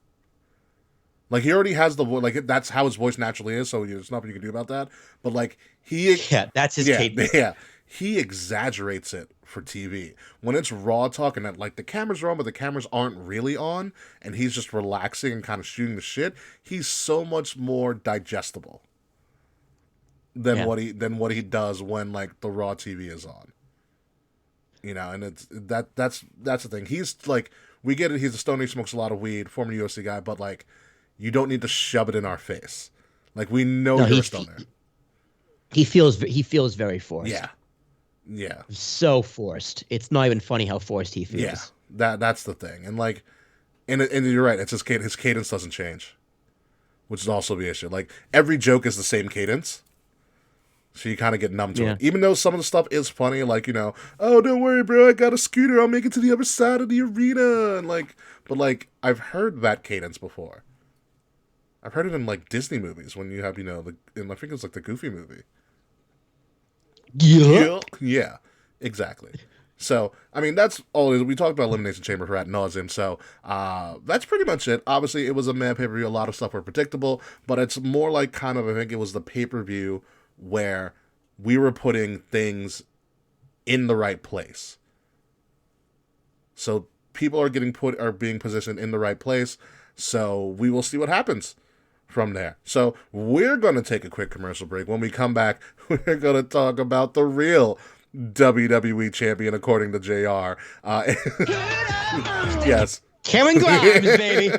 Like, he already has the voice, like, that's how his voice naturally is, so there's nothing you can do about that. But like that's his cadence. Yeah, he exaggerates it for TV. When it's Raw Talk and that, like, the camera's on, but the cameras aren't really on, and he's just relaxing and kind of shooting the shit, he's so much more digestible than what he does when, like, the Raw TV is on. You know, and that's the thing. He's like, we get it, he's a stoner, he smokes a lot of weed, former UFC guy, but like, you don't need to shove it in our face. Like, we know you're a stoner. He feels very forced. Yeah. So forced. It's not even funny how forced he feels. Yeah. That's the thing. And like, and you're right, it's his cadence doesn't change, which is also the issue. Like, every joke is the same cadence. So you kind of get numb to it. Even though some of the stuff is funny, like, you know, oh, don't worry, bro, I got a scooter, I'll make it to the other side of the arena. And like, but like, I've heard that cadence before. I've heard it in like Disney movies when you have, you know, I think it's like the Goofy movie. Yeah, exactly. So, I mean, that's all it is. We talked about Elimination Chamber for ad nauseum, so that's pretty much it. Obviously, it was a mad pay-per-view. A lot of stuff were predictable, but it's more like kind of, I think it was the pay-per-view where we were putting things in the right place. So people are being positioned in the right place. So we will see what happens from there. So we're going to take a quick commercial break. When we come back, we're going to talk about the real WWE Champion, according to JR. Yes. Cameron Grimes, baby.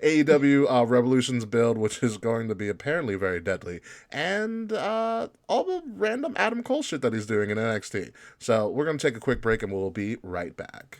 AEW Revolution's build, which is going to be apparently very deadly. And all the random Adam Cole shit that he's doing in NXT. So we're going to take a quick break and we'll be right back.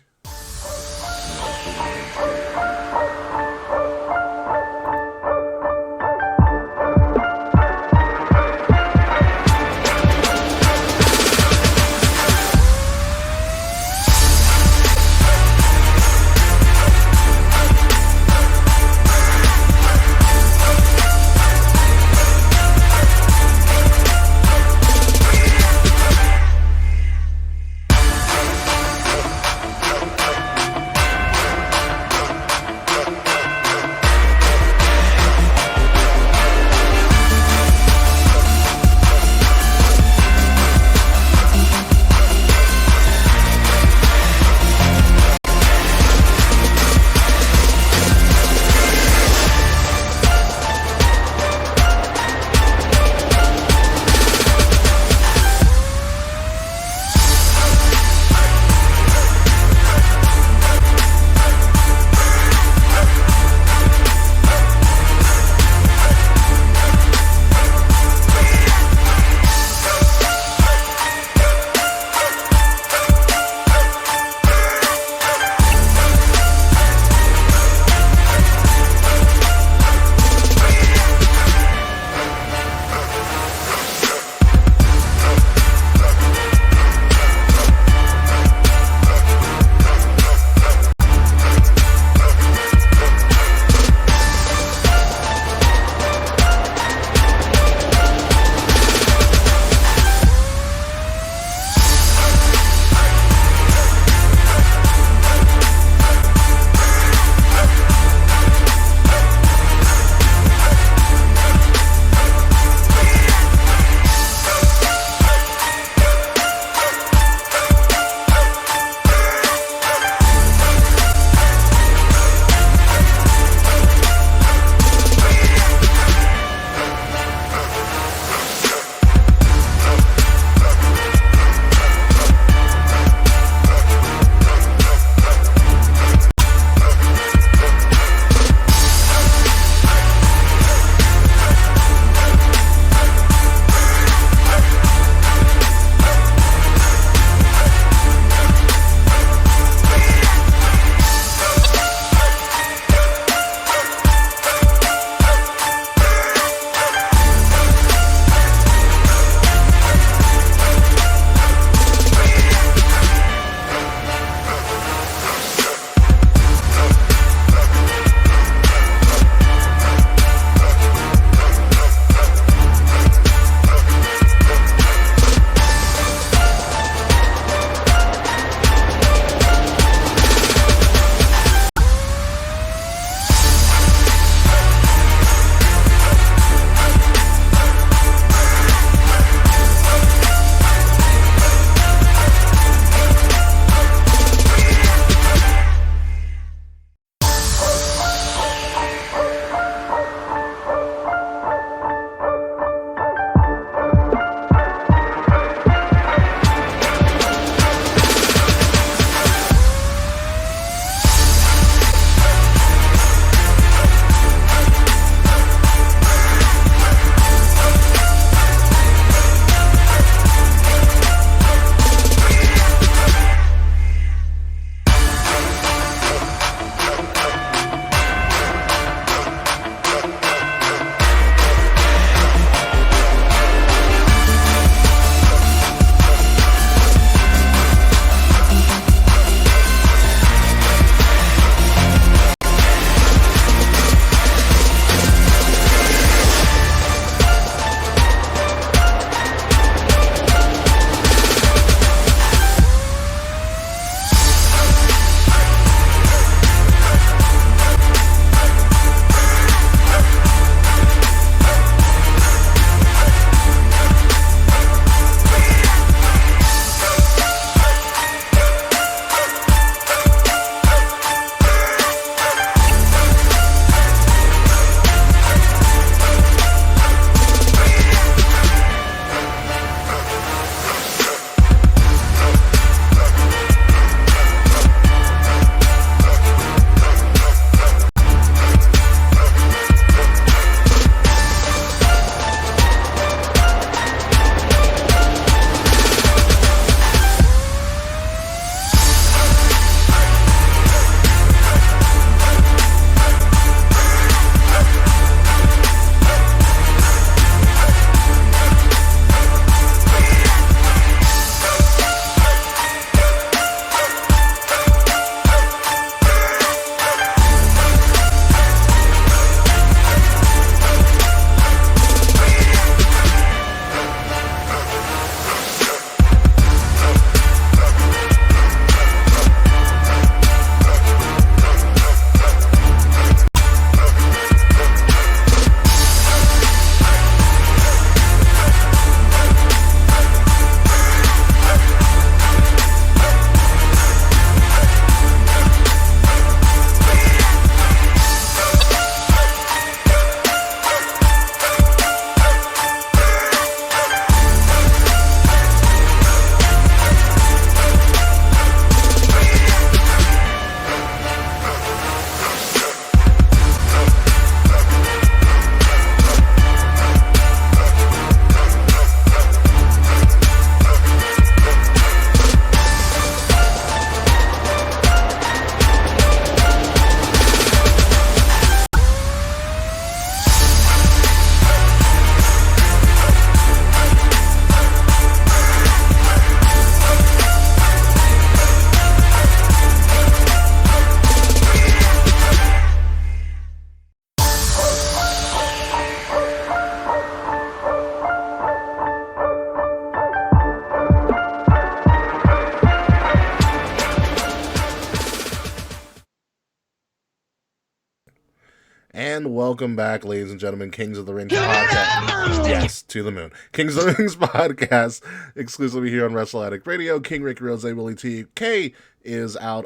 And welcome back, ladies and gentlemen, Kings of the Rings podcast. Yes, to the moon. Kings of the Rings podcast, exclusively here on Wrestle Addict Radio. King Rickie and Willy T. K is out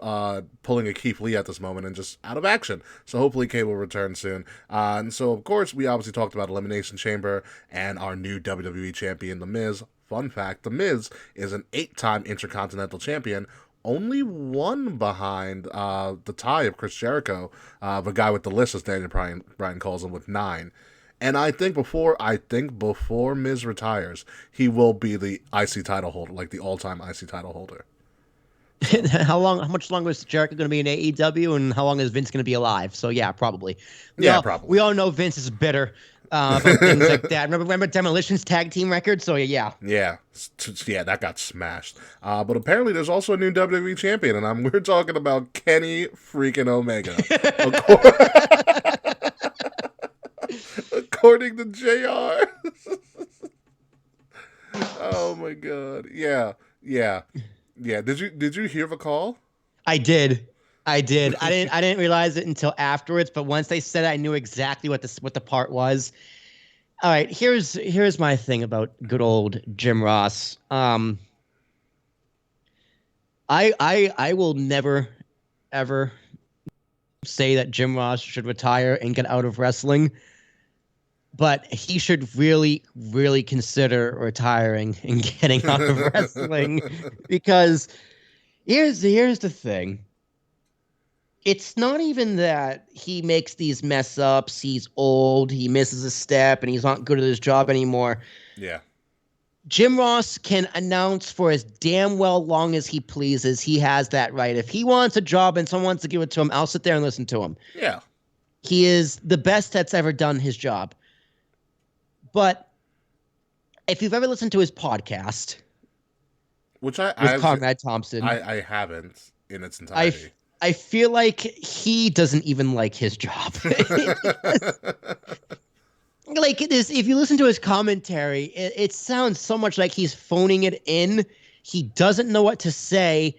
pulling a Keith Lee at this moment and just out of action. So hopefully K will return soon. And so, of course, we obviously talked about Elimination Chamber and our new WWE Champion, The Miz. Fun fact, The Miz is an 8-time Intercontinental Champion, only one behind the tie of Chris Jericho, the guy with the list, as Daniel Bryan calls him, with 9. And I think before Miz retires, he will be the IC title holder, like the all-time IC title holder. How much longer is Jericho going to be in AEW, and how long is Vince going to be alive? So yeah, probably. Probably. We all know Vince is bitter about things like that. Remember Demolition's tag team record? So yeah. Yeah, that got smashed. But apparently there's also a new WWE champion, and we're talking about Kenny freaking Omega. According to JR. Oh my god. Yeah. Did you hear the call? I did. I didn't realize it until afterwards, but once they said it, I knew exactly what the part was. All right, here's my thing about good old Jim Ross. I will never ever say that Jim Ross should retire and get out of wrestling, but he should really, really consider retiring and getting out of wrestling, because here's the thing. It's not even that he makes these mess ups. He's old. He misses a step, and he's not good at his job anymore. Yeah. Jim Ross can announce for as damn well long as he pleases. He has that right. If he wants a job and someone wants to give it to him, I'll sit there and listen to him. Yeah. He is the best that's ever done his job. But if you've ever listened to his podcast, which with Conrad Thompson, I haven't in its entirety. I feel like he doesn't even like his job. Like this, if you listen to his commentary, it sounds so much like he's phoning it in. He doesn't know what to say.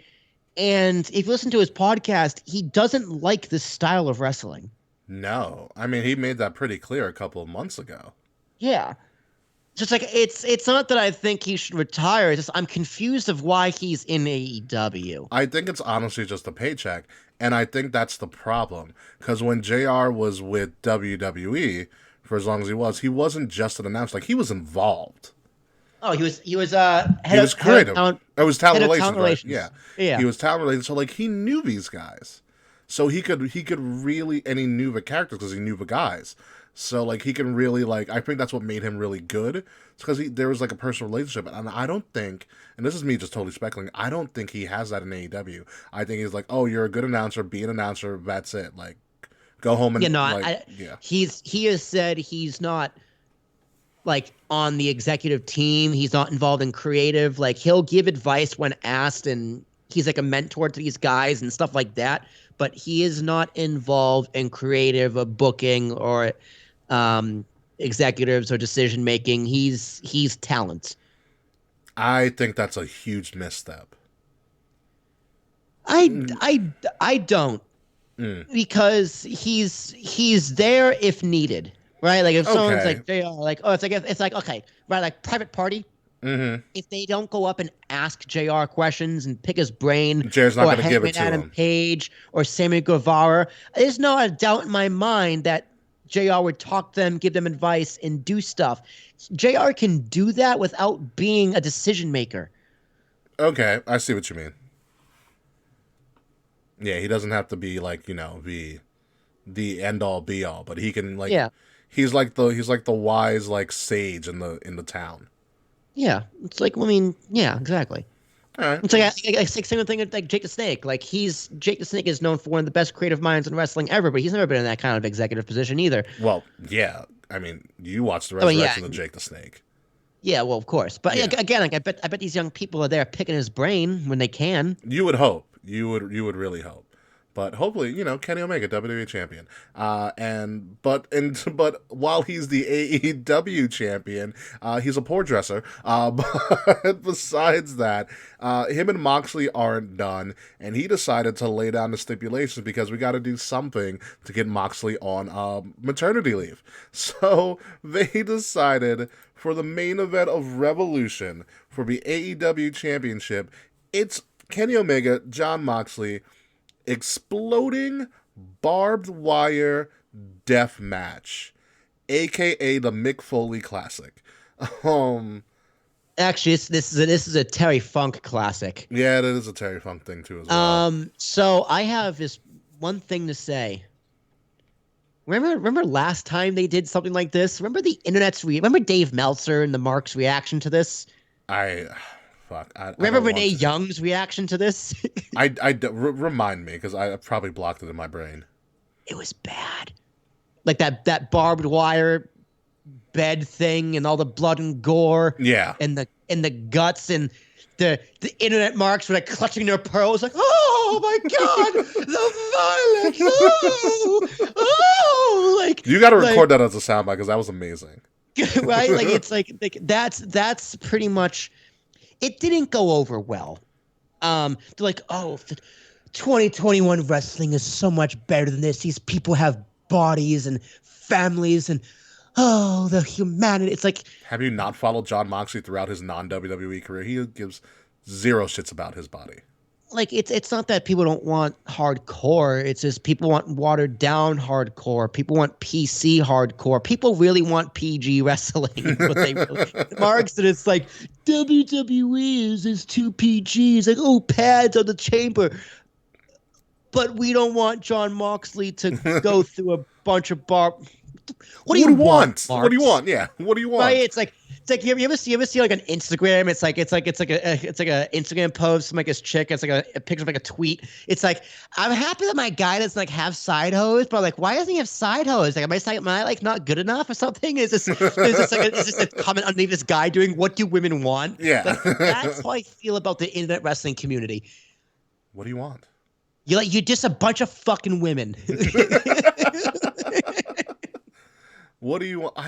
And if you listen to his podcast, he doesn't like this style of wrestling. No. I mean, he made that pretty clear a couple of months ago. Yeah. Just like it's not that I think he should retire. It's just I'm confused of why he's in AEW. I think it's honestly just a paycheck, and I think that's the problem. Because when JR was with WWE for as long as he wasn't just an announcer. Like, he was involved. Oh, he was creative. It was talent relations, right? Yeah. He was talent relations, so like he knew these guys, so he could really, and he knew the characters because he knew the guys. So, like, he can really, like, I think that's what made him really good. It's because there was, like, a personal relationship. And I don't think, and this is me just totally speculating, I don't think he has that in AEW. I think he's like, oh, you're a good announcer, be an announcer, that's it. Like, go home and, He has said he's not, like, on the executive team. He's not involved in creative. Like, he'll give advice when asked, and he's, like, a mentor to these guys and stuff like that. But he is not involved in creative or booking or executives or decision making. He's talent. I think that's a huge misstep. I don't, because he's there if needed, right? Like if someone's like JR, like it's like okay, right? Like Private Party. Mm-hmm. If they don't go up and ask JR questions and pick his brain, JR's not going to give it to Adam him. Page or Sammy Guevara, there's no doubt in my mind that JR would talk to them, give them advice, and do stuff. JR can do that without being a decision maker. Okay, I see what you mean. Yeah, he doesn't have to be like, the end all be all, but he can he's like the wise like sage in the town. Yeah, it's like, exactly. All right. It's like same thing with like Jake the Snake. Like Jake the Snake is known for one of the best creative minds in wrestling ever, but he's never been in that kind of executive position either. Well, yeah. I mean, you watched the resurrection of Jake the Snake. Yeah, well, of course. But again, like I bet these young people are there picking his brain when they can. You would hope. You would really hope. But hopefully, you know, Kenny Omega, WWE Champion. But while he's the AEW Champion, he's a poor dresser. But besides that, him and Moxley aren't done, and he decided to lay down the stipulations because we got to do something to get Moxley on maternity leave. So they decided for the main event of Revolution for the AEW Championship, it's Kenny Omega, Jon Moxley, exploding barbed wire death match, aka the Mick Foley Classic. Actually, this is a Terry Funk classic. Yeah, it is a Terry Funk thing too as well. So I have this one thing to say. Remember last time they did something like this? Remember remember Dave Meltzer and the Marks reaction to this? Remember Renee Young's reaction to this? Remind me, because I probably blocked it in my brain. It was bad. Like that barbed wire bed thing and all the blood and gore. Yeah. And the guts and the internet marks were like clutching their pearls, like, oh my god, the violence! Oh, like you got to record that as a soundbite because that was amazing. Right? Like it's like that's pretty much. It didn't go over well. They're like, oh, 2021 wrestling is so much better than this. These people have bodies and families and, oh, the humanity. It's like... Have you not followed Jon Moxley throughout his non-WWE career? He gives zero shits about his body. Like, it's not that people don't want hardcore. It's just people want watered down hardcore. People want PC hardcore. People really want PG wrestling. But they marks that it's like WWE is too PG. It's like, oh, pads on the chamber. But we don't want Jon Moxley to go through a bunch of What do you want? What do you want? Yeah. What do you want? Right? It's like you ever see like an Instagram? It's like a Instagram post from like this chick. It's like a picture of like a tweet. It's like, I'm happy that my guy doesn't like have side hose, but like, why doesn't he have side hose? Like, am I like not good enough or something? Is this a comment underneath this guy doing what do women want? Yeah. Like, that's how I feel about the internet wrestling community. What do you want? You're just a bunch of fucking women. What do you want?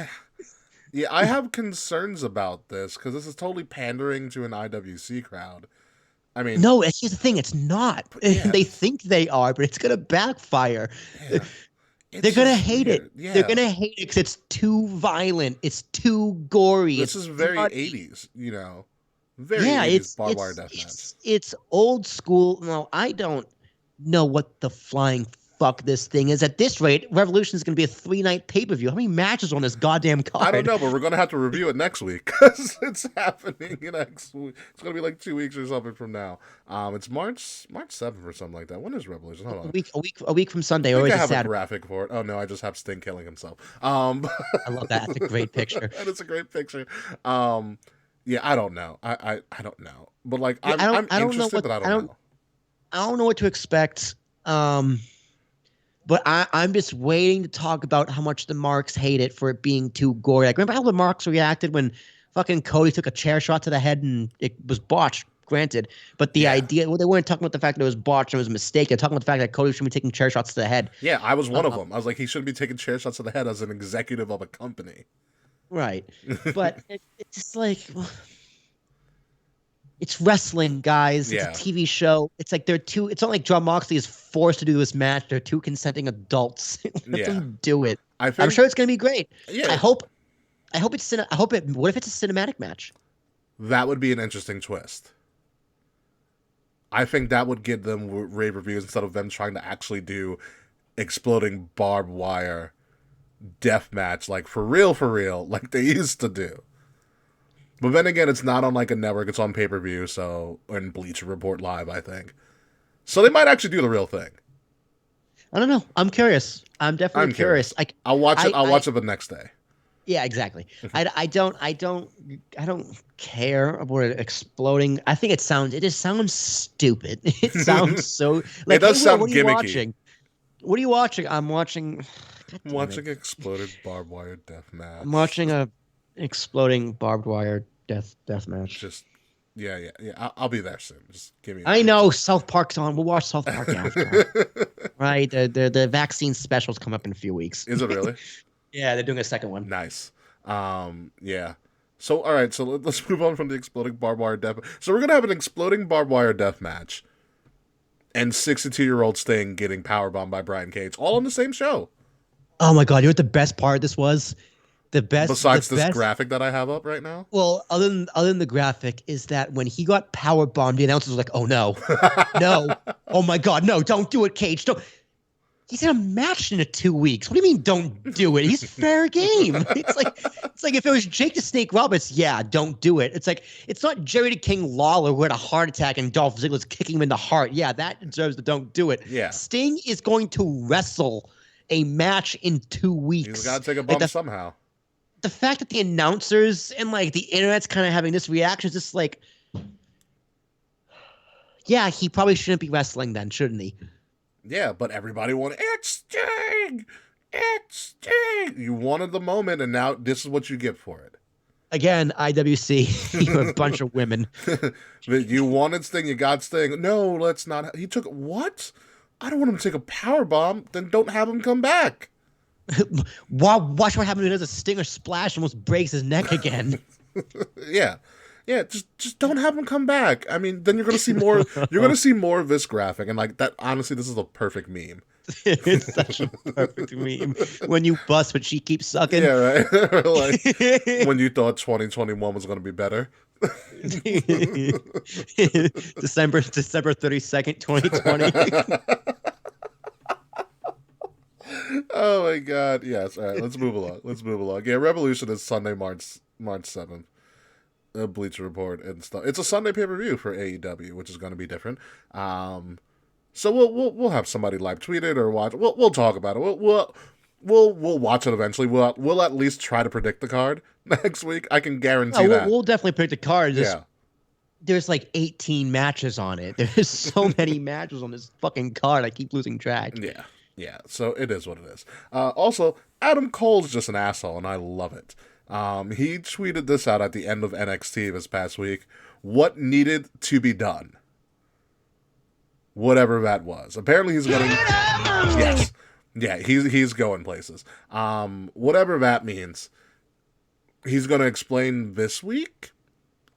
I have concerns about this because this is totally pandering to an IWC crowd. I mean, no, here's the thing: it's not. Yeah. They think they are, but it's gonna backfire. Yeah. They're gonna hate it. Yeah. They're gonna hate it because it's too violent. It's too gory. This is very 80s, you know. Very 80s barbed wire deathmatch. It's old school. No, I don't know what the flying fuck this thing is. At this rate, Revolution is going to be a 3-night pay-per-view. How many matches on this goddamn card? I don't know, but we're going to have to review it next week because it's happening next week. It's going to be like 2 weeks or something from now. It's March 7th or something like that. When is Revolution? Hold on. A week from Sunday. I think I have a graphic for it. Oh no, I just have Sting killing himself. I love that. That's a great picture. That is a great picture. Yeah, I don't know. I don't know. But like, I'm interested, but I don't know. I don't know what to expect. But I'm just waiting to talk about how much the Marks hate it for it being too gory. Like, remember how the Marks reacted when fucking Cody took a chair shot to the head and it was botched, granted. But the idea, well, they weren't talking about the fact that it was botched and it was a mistake. They're talking about the fact that Cody shouldn't be taking chair shots to the head. Yeah, I was one of them. I was like, he shouldn't be taking chair shots to the head as an executive of a company. Right. But it's just like... It's wrestling, guys. It's a TV show. It's like it's not like Jon Moxley is forced to do this match. They're two consenting adults. Let them do it. I'm sure it's going to be great. Yeah. I hope what if it's a cinematic match? That would be an interesting twist. I think that would get them rave reviews instead of them trying to actually do exploding barbed wire death match, like for real, like they used to do. But then again, it's not on like a network; it's on pay-per-view, and Bleacher Report Live, I think. So they might actually do the real thing. I don't know. I'm curious. I'm definitely curious. I'll watch it. I'll watch it the next day. Yeah, exactly. I don't care about it exploding. I think it just sounds stupid. It sounds so. Like, it does sound what gimmicky. Watching? What are you watching? I'm watching. I'm watching exploded barbed wire death match. I'm watching a exploding barbed wire death match. Just Yeah. I'll be there soon. Just give me. I know South Park's on. We'll watch South Park after. Right? The vaccine specials come up in a few weeks. Is it really? Yeah, they're doing a second one. Nice. Yeah. So, all right. So let's move on from the exploding barbed wire death. So we're gonna have an exploding barbed wire death match, and 62-year-old Sting getting powerbombed by Brian Cage, all on the same show. Oh my god! You know what the best part of this was? Besides this graphic that I have up right now. Well, other than the graphic, is that when he got power bombed, the announcers were like, "Oh no, no, oh my god, no! Don't do it, Cage! Don't." He's in a match in 2 weeks. What do you mean, don't do it? He's fair game. It's like if it was Jake the Snake Roberts, yeah, don't do it. It's like it's not Jerry the King Lawler who had a heart attack and Dolph Ziggler's kicking him in the heart. Yeah, that deserves the don't do it. Yeah. Sting is going to wrestle a match in 2 weeks. He's got to take a bump somehow. The fact that the announcers and like the internet's kind of having this reaction is just like, yeah, he probably shouldn't be wrestling then, shouldn't he? Yeah, but everybody wanted, it's Sting! It's Sting! You wanted the moment, and now this is what you get for it. Again, IWC, you're a bunch of women. You wanted Sting, you got Sting. No, let's not. He took, what? I don't want him to take a power bomb, then don't have him come back. Watch what happens when he does a Stinger splash and almost breaks his neck again. Yeah. Just don't have him come back. I mean, then you're gonna see more. You're gonna see more of this graphic, and like that. Honestly, this is a perfect meme. It's such a perfect meme. When you bust, but she keeps sucking. Yeah, right. Like when you thought 2021 was gonna be better. December 32nd, 2020. Oh my god. Yes. All right. Let's move along. Yeah. Revolution is Sunday, March 7th. Bleacher Report and stuff. It's a Sunday pay-per-view for AEW, which is going to be different. So we'll have somebody live tweet it or watch. We'll talk about it. We'll watch it eventually. We'll at least try to predict the card next week. I can guarantee that. We'll definitely predict the card. Yeah. There's like 18 matches on it. There's so many matches on this fucking card. I keep losing track. Yeah. So it is what it is. Also, Adam Cole's just an asshole, and I love it. He tweeted this out at the end of NXT this past week. What needed to be done? Whatever that was. Apparently he's going. Yes. Yeah, he's going places. Whatever that means. He's going to explain this week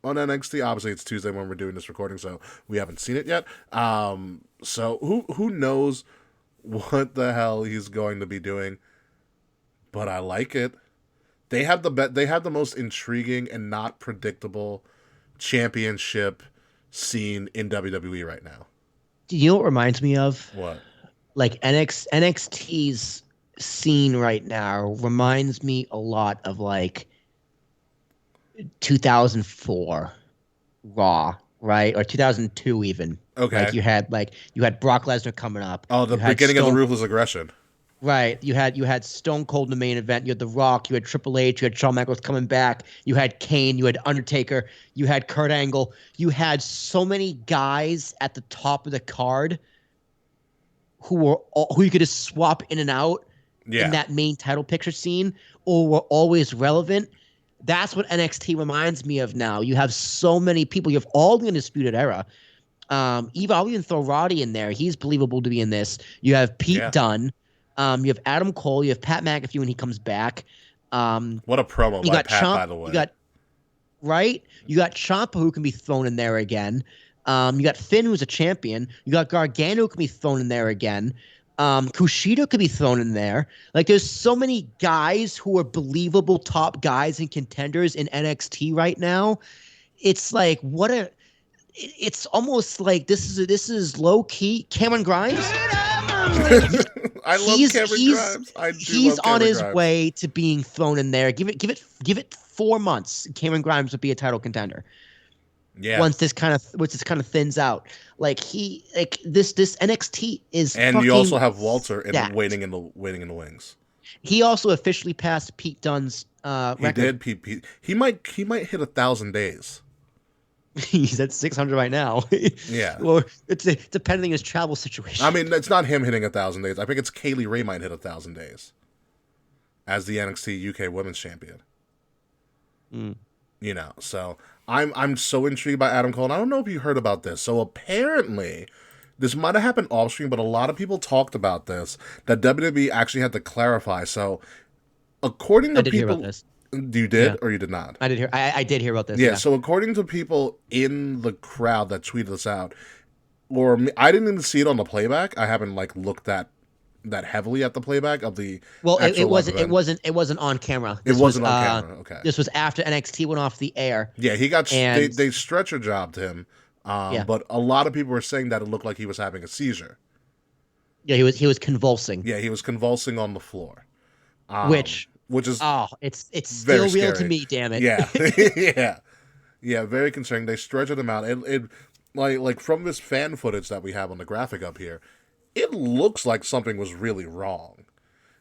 on NXT. Obviously, it's Tuesday when we're doing this recording, so we haven't seen it yet. So who knows what the hell he's going to be doing? But I like it. They have the most intriguing and not predictable championship scene in WWE right now. Do you know what reminds me of? What? Like NXT's scene right now reminds me a lot of like 2004 Raw, right? Or 2002 even. Okay. Like you had Brock Lesnar coming up. Oh, the beginning of the Ruthless Aggression. Right. You had Stone Cold in the main event. You had The Rock. You had Triple H. You had Shawn Michaels coming back. You had Kane. You had Undertaker. You had Kurt Angle. You had so many guys at the top of the card who you could just swap in and out in that main title picture scene, or were always relevant. That's what NXT reminds me of now. You have so many people. You have all the Undisputed Era. I'll even throw Roddy in there. He's believable to be in this. You have Pete Dunne. You have Adam Cole. You have Pat McAfee when he comes back. What a promo by Pat, by the way. You got Ciampa, who can be thrown in there again. You got Finn, who's a champion. You got Gargano, who can be thrown in there again. Kushida could be thrown in there. Like, there's so many guys who are believable top guys and contenders in NXT right now. It's like, it's almost like this is low key Cameron Grimes. I love Cameron Grimes. He's on his way to being thrown in there. Give it 4 months. Cameron Grimes would be a title contender. Yeah. Once this kind of thins out, this NXT is. And you also have Walter waiting in the wings. He also officially passed Pete Dunne's record. He did. He might hit 1,000 days. He's at 600 right now. Yeah. Well, it's depending on his travel situation. I mean, it's not him hitting 1,000 days. I think it's Kaylee Ray might hit 1,000 days as the NXT UK Women's Champion. You know, so I'm so intrigued by Adam Cole. And I don't know if you heard about this. So apparently, this might have happened off stream, but a lot of people talked about this, that WWE actually had to clarify. So according to I did people, hear about this. You did Yeah. or you did not? I did hear. I did hear about this. Yeah. So according to people in the crowd that tweeted this out, or I didn't even see it on the playback. I haven't like looked at that heavily at the playback of the. Well, it actual wasn't. event. It wasn't on camera. It wasn't on camera. Okay. This was after NXT went off the air. Yeah, he got. And- They stretcher jobbed him. Yeah. But a lot of people were saying that it looked like he was having a seizure. Yeah, he was convulsing. Yeah, he was convulsing on the floor. Which is it's very still real to scary. me, damn it. Yeah, yeah, very concerning. They stretched him out. It like from this fan footage that we have on the graphic up here, it looks like something was really wrong.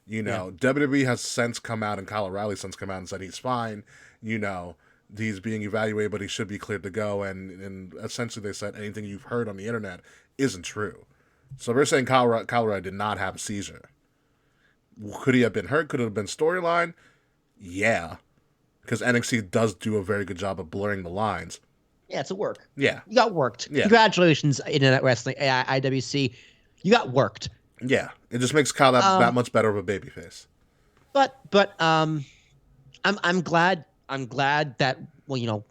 You know, WWE has since come out, and Kyle O'Reilly since come out and said he's fine. You know, he's being evaluated, but he should be cleared to go. And essentially they said anything you've heard on the internet isn't true. So we're saying Kyle O'Reilly did not have a seizure. Could he have been hurt? Could it have been storyline? Yeah. Because NXT does do a very good job of blurring the lines. Yeah, it's a work. Yeah. You got worked. Yeah. Congratulations, Internet Wrestling, IWC. You got worked. Yeah. It just makes Kyle that much better of a babyface. But I'm glad that, well, you know,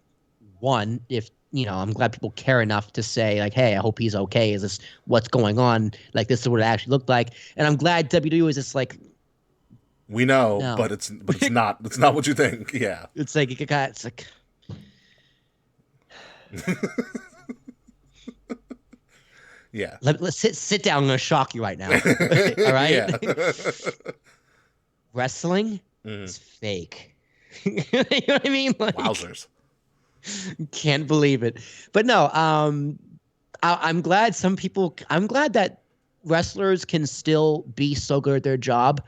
one, if you know, I'm glad people care enough to say like, hey, I hope he's okay. Is this what's going on? Like, this is what it actually looked like. And I'm glad WWE is just like, we know, no. but it's not. It's not what you think. Yeah. It's like it's like. Yeah. Let's sit down. I'm gonna shock you right now. All right. Yeah. Wrestling is fake. You know what I mean? Like, Wowzers. Can't believe it. But no, I'm glad I'm glad that wrestlers can still be so good at their job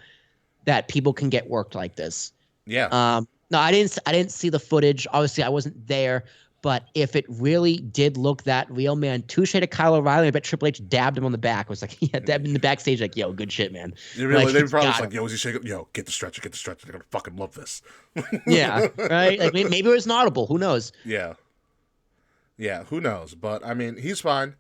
that people can get worked like this. Yeah. No, I didn't see the footage. Obviously, I wasn't there. But if it really did look that real, man, touche to Kyle O'Reilly. I bet Triple H dabbed him on the back. I was like, yeah, dabbed him in the backstage, like, yo, good shit, man. Really, Like, they probably was got like, him. yo, is he shaking? Yo, get the stretcher. They're gonna fucking love this. Yeah, right. Like maybe it was an audible. Who knows? Yeah. Yeah, who knows? But I mean, he's fine.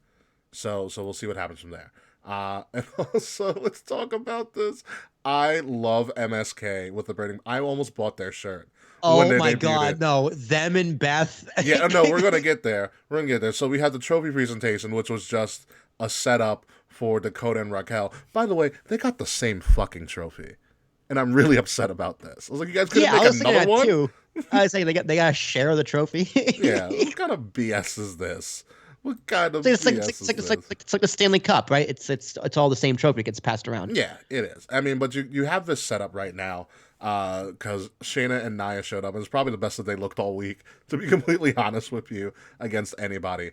So we'll see what happens from there. And also, let's talk about this. I love MSK with the burning. I almost bought their shirt. Oh when they my debuted God, it. no! Them and Beth. Yeah, no, we're gonna get there. We're gonna get there. So we had the trophy presentation, which was just a setup for Dakota and Raquel. By the way, they got the same fucking trophy, and I'm really upset about this. I was like, you guys couldn't I make was thinking another that one. too. I was saying they gotta share the trophy. Yeah, what kind of BS is this? What kind of It's like BS is this? it's like the Stanley Cup, right? It's all the same trophy. It gets passed around. Yeah, it is. I mean, but you have this set up right now because Shayna and Nia showed up. And it's probably the best that they looked all week, to be completely honest with you, against anybody.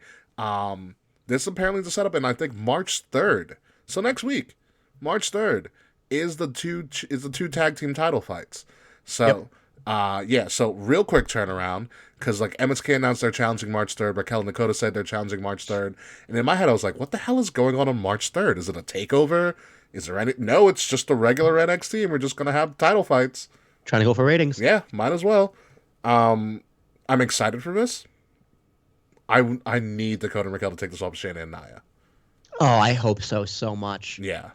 This apparently is a setup, and I think March 3rd. So next week, March 3rd, is the two tag team title fights. So yeah, so real quick turnaround, because like MSK announced they're challenging March 3rd, Raquel and Dakota said they're challenging March 3rd, and in my head I was like, what the hell is going on March 3rd? Is it a takeover? Is there any? No, it's just a regular NXT, and we're just gonna have title fights. Trying to go for ratings. Yeah, might as well. I'm excited for this. I need Dakota and Raquel to take this off of Shayna and Nia. Oh, I hope so much. Yeah.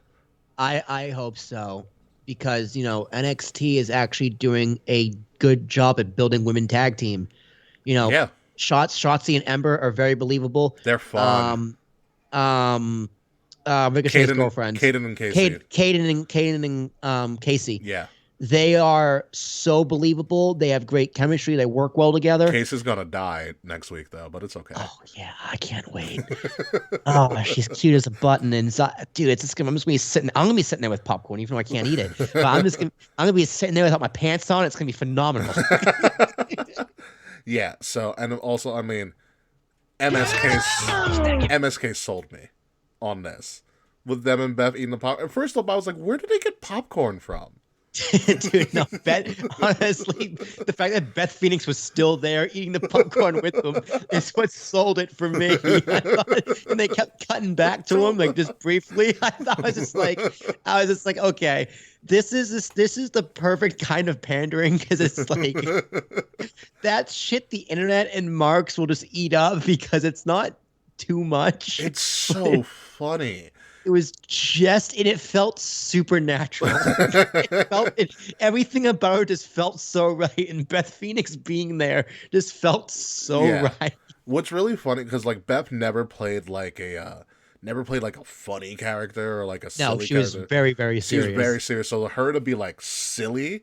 I hope so, because you know NXT is actually doing a good job at building women tag team. You know, Yeah. Shotzi and Ember are very believable. They're fun. Ricochet's girlfriend, Kaden and Casey. Kaden and Casey. Yeah. They are so believable. They have great chemistry. They work well together. Casey's gonna die next week though, but it's okay. Oh yeah, I can't wait. Oh, she's cute as a button, and dude, I'm just gonna be sitting. I'm gonna be sitting there with popcorn, even though I can't eat it. But I'm gonna be sitting there without my pants on. It's gonna be phenomenal. Yeah. So, and also, I mean, MSK sold me on this with them and Beth eating the popcorn. First off, I was like, where did they get popcorn from? Dude, no, honestly, the fact that Beth Phoenix was still there eating the popcorn with them is what sold it for me. And they kept cutting back to him, like, just briefly. I was just like, okay, this is the perfect kind of pandering, because it's like that shit the internet and Marks will just eat up because it's not too much. It's so funny. It was just, and it felt supernatural. Everything about it just felt so right, and Beth Phoenix being there just felt so right. What's really funny, because like Beth never played like a funny character or like a silly character. No, she was very, very serious. She was very serious. So her to be like silly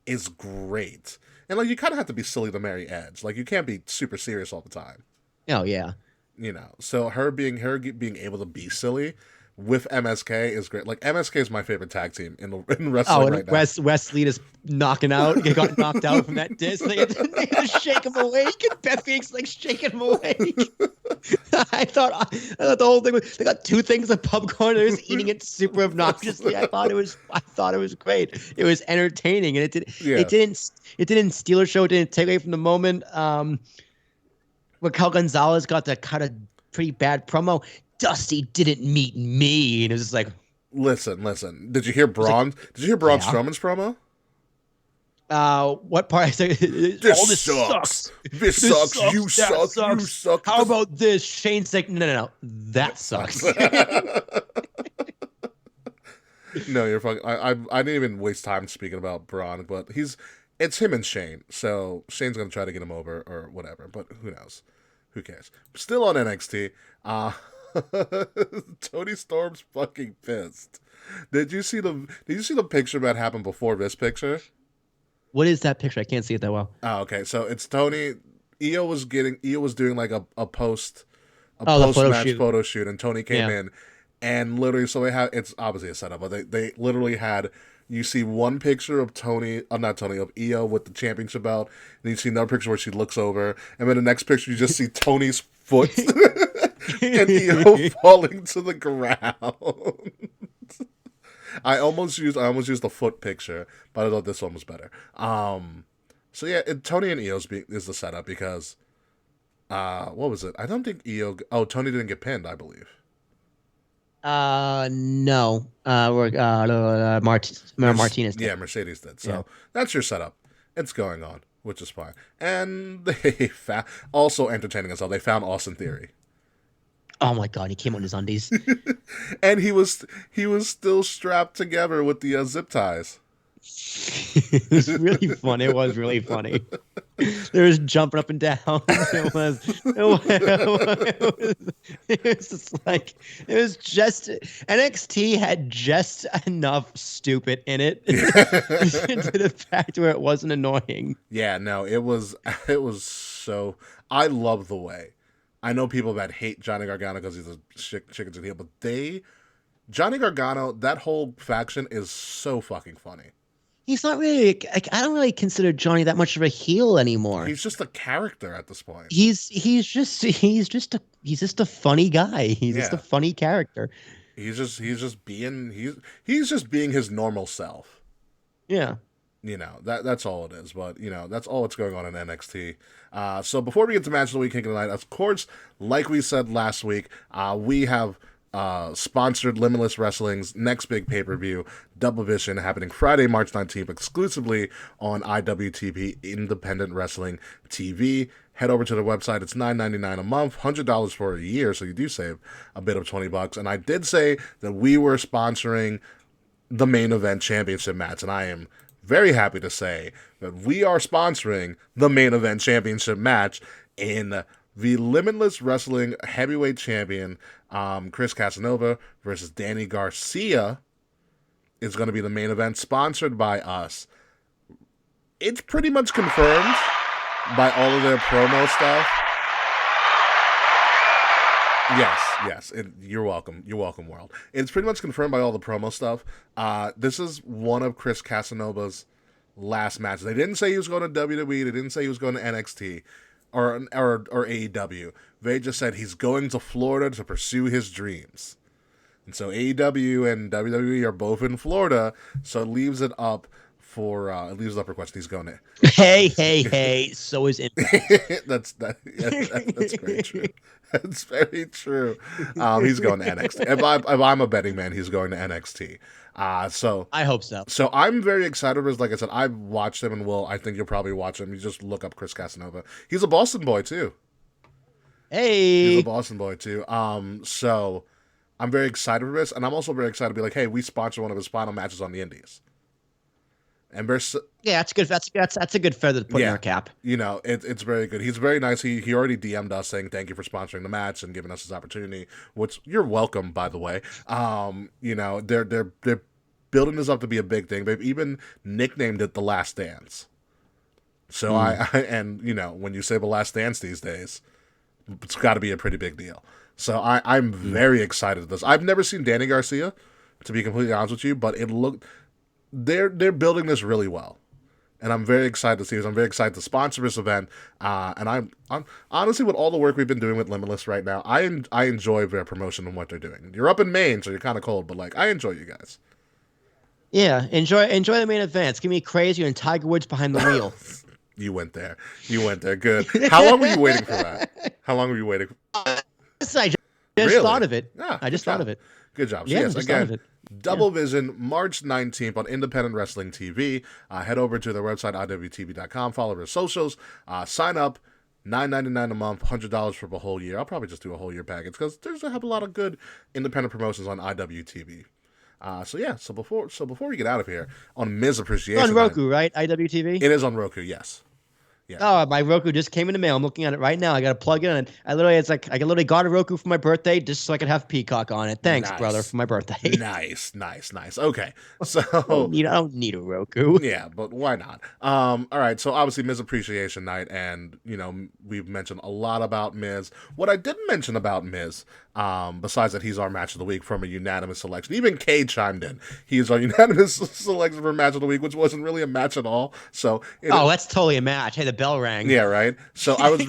is great, and like you kind of have to be silly to marry Edge. Like you can't be super serious all the time. Oh yeah. You know, so her being able to be silly with MSK is great. Like MSK is my favorite tag team in wrestling right now. Wesley just knocking out. He got knocked out from that disc. They had to shake him awake, and Beth Phoenix like shaking him awake. I thought the whole thing was, they got two things of popcorn. They're just eating it super obnoxiously. I thought it was great. It was entertaining, and it didn't steal a show. It didn't take away from the moment. Raquel Gonzalez got to cut a pretty bad promo. Dusty didn't meet me, and it was just like, listen. Did you hear Braun? Did you hear Braun Strowman's promo? What part? I said, this sucks. This sucks. You suck. You suck. How about this? Shane's like, no. That sucks. No, you're fucking. I didn't even waste time speaking about Braun, but it's him and Shane. So Shane's gonna try to get him over or whatever. But who knows? Who cares? Still on NXT. Tony Storm's fucking pissed. Did you see the picture that happened before this picture? What is that picture? I can't see it that well. Oh, okay. So it's Tony. Io was doing like a post match photo shoot, and Tony came in, and literally, so it's obviously a setup, but they literally had, you see one picture of of Io with the championship belt, and you see another picture where she looks over, and then the next picture you just see Tony's foot and Io falling to the ground. I almost used the foot picture, but I thought this one was better. So yeah, Tony and Io is the setup because, what was it? I don't think Io. Oh, Tony didn't get pinned, I believe. No. Martinez did. Yeah, Mercedes did. So that's your setup. It's going on, which is fine. And they also entertaining us all. They found Austin Theory. Oh my god, he came on his undies. And he was still strapped together with the zip ties. It was really fun. It was really funny. They was jumping up and down. It was just NXT had just enough stupid in it to the fact where it wasn't annoying. Yeah, no, it was so. I love the way. I know people that hate Johnny Gargano because he's a chicken's heel, but Johnny Gargano, that whole faction is so fucking funny. He's not really, like, I don't really consider Johnny that much of a heel anymore. He's just a character at this point. He's just a funny guy. He's just a funny character. He's just being his normal self. Yeah. You know, that's all it is. But, you know, that's all that's going on in NXT. So before we get to Match of the Week, King of the Night, of course, like we said last week, we have sponsored Limitless Wrestling's next big pay-per-view, Double Vision, happening Friday, March 19th, exclusively on IWTV Independent Wrestling TV. Head over to the website. It's $9.99 a month, $100 for a year, so you do save a bit of $20. And I did say that we were sponsoring the main event championship match, and I am very happy to say that we are sponsoring the main event championship match in the Limitless Wrestling Heavyweight Champion, Chris Casanova versus Danny Garcia, is going to be the main event, sponsored by us. It's pretty much confirmed by all of their promo stuff. Yes. You're welcome. You're welcome, world. It's pretty much confirmed by all the promo stuff. This is one of Chris Casanova's last matches. They didn't say he was going to WWE. They didn't say he was going to NXT or AEW. They just said he's going to Florida to pursue his dreams. And so AEW and WWE are both in Florida, so it leaves it up for at least upper question. He's going to. Hey. So is Impact. That's very true. That's very true. He's going to NXT. If I'm a betting man, he's going to NXT. So I hope so. So I'm very excited because, like I said, I've watched him, and I think you'll probably watch him. You just look up Chris Casanova. He's a Boston boy too. Hey. He's a Boston boy too. So I'm very excited for this, and I'm also very excited to be like, hey, we sponsor one of his final matches on the Indies. And that's good. That's a good feather to put in our cap. You know, it's very good. He's very nice. He already DM'd us saying thank you for sponsoring the match and giving us this opportunity, which you're welcome, by the way. You know, they're building this up to be a big thing. They've even nicknamed it The Last Dance. So and you know, when you say The Last Dance these days, it's got to be a pretty big deal. So I'm very excited at this. I've never seen Danny Garcia, to be completely honest with you, but it looked they're building this really well, and I'm very excited to see this. I'm very excited to sponsor this event, and I'm honestly, with all the work we've been doing with Limitless right now, I enjoy their promotion and what they're doing. You're up in Maine, so you're kind of cold, but like I enjoy you guys. Yeah, enjoy the main events. Give me Crazy and Tiger Woods behind the wheel. You went there. Good. How long were you waiting for that? How long were you waiting? I just thought of it. Yeah, I just thought of it. Good job. So Yeah, yes, just again, thought of it. Double Vision, March 19th on Independent Wrestling TV. Head over to their website, iwtv.com. Follow their socials. Sign up. $9.99 a month, $100 for the whole year. I'll probably just do a whole year package because there's a lot of good independent promotions on IWTV. So before we get out of here, on Miz Appreciation It's on Roku, right? IWTV? It is on Roku, yes. Yeah. Oh, my Roku just came in the mail. I'm looking at it right now. I got to plug it in. I literally got a Roku for my birthday just so I could have Peacock on it. Thanks, brother, for my birthday. Nice. Okay. So I don't need a Roku. Yeah, but why not? All right. So obviously Miz Appreciation Night, and you know we've mentioned a lot about Miz. What I didn't mention about Miz, besides that he's our match of the week from a unanimous selection. Even Kay chimed in. He is our unanimous selection for match of the week, which wasn't really a match at all. So that's totally a match. Hey, the bell rang. Yeah, right. So I was.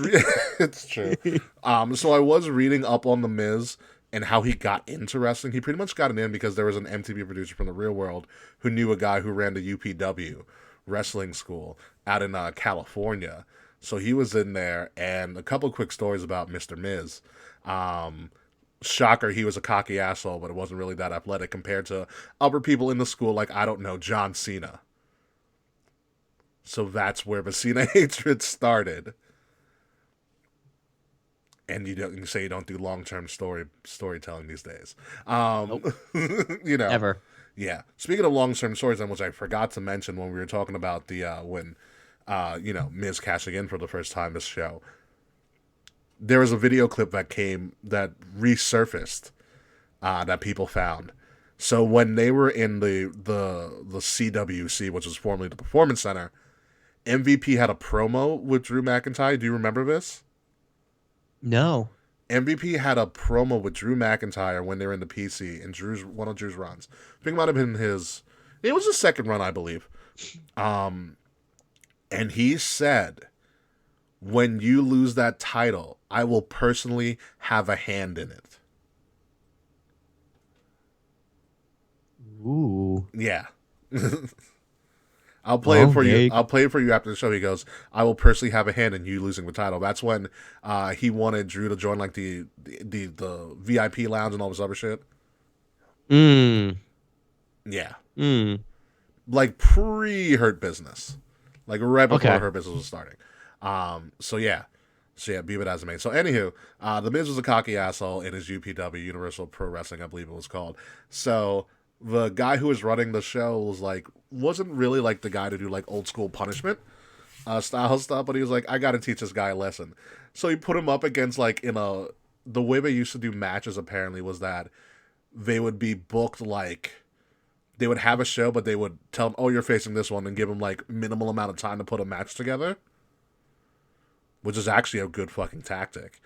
It's true. So I was reading up on the Miz and how he got into wrestling. He pretty much got it in because there was an MTV producer from the real world who knew a guy who ran the UPW wrestling school out in California. So he was in there, and a couple quick stories about Mr. Miz. Shocker, he was a cocky asshole, but it wasn't really that athletic compared to other people in the school, like, I don't know, John Cena. So that's where the Cena hatred started. And you say you don't do long-term storytelling these days. Nope. You know. Ever. Yeah. Speaking of long-term stories, which I forgot to mention when we were talking about the when Miz cashing in for the first time this show. There was a video clip that resurfaced that people found. So when they were in the CWC, which was formerly the Performance Center, MVP had a promo with Drew McIntyre. Do you remember this? No. MVP had a promo with Drew McIntyre when they were in the PC in one of Drew's runs. I think it might have been it was his second run, I believe. And he said, when you lose that title, I will personally have a hand in it. Ooh. Yeah. I'll play it for you. I'll play it for you after the show. He goes, I will personally have a hand in you losing the title. That's when he wanted Drew to join like the VIP lounge and all this other shit. Yeah. Like pre-Hurt Business. Like right before Hurt Business was starting. So yeah, be it as it may. So anywho, the Miz was a cocky asshole in his UPW, Universal Pro Wrestling, I believe it was called. So the guy who was running the show wasn't really like the guy to do like old school punishment style stuff, but he was like, I got to teach this guy a lesson. So he put him up against the way they used to do matches apparently was that they would be booked like they would have a show, but they would tell him, oh, you're facing this one, and give him like minimal amount of time to put a match together, which is actually a good fucking tactic.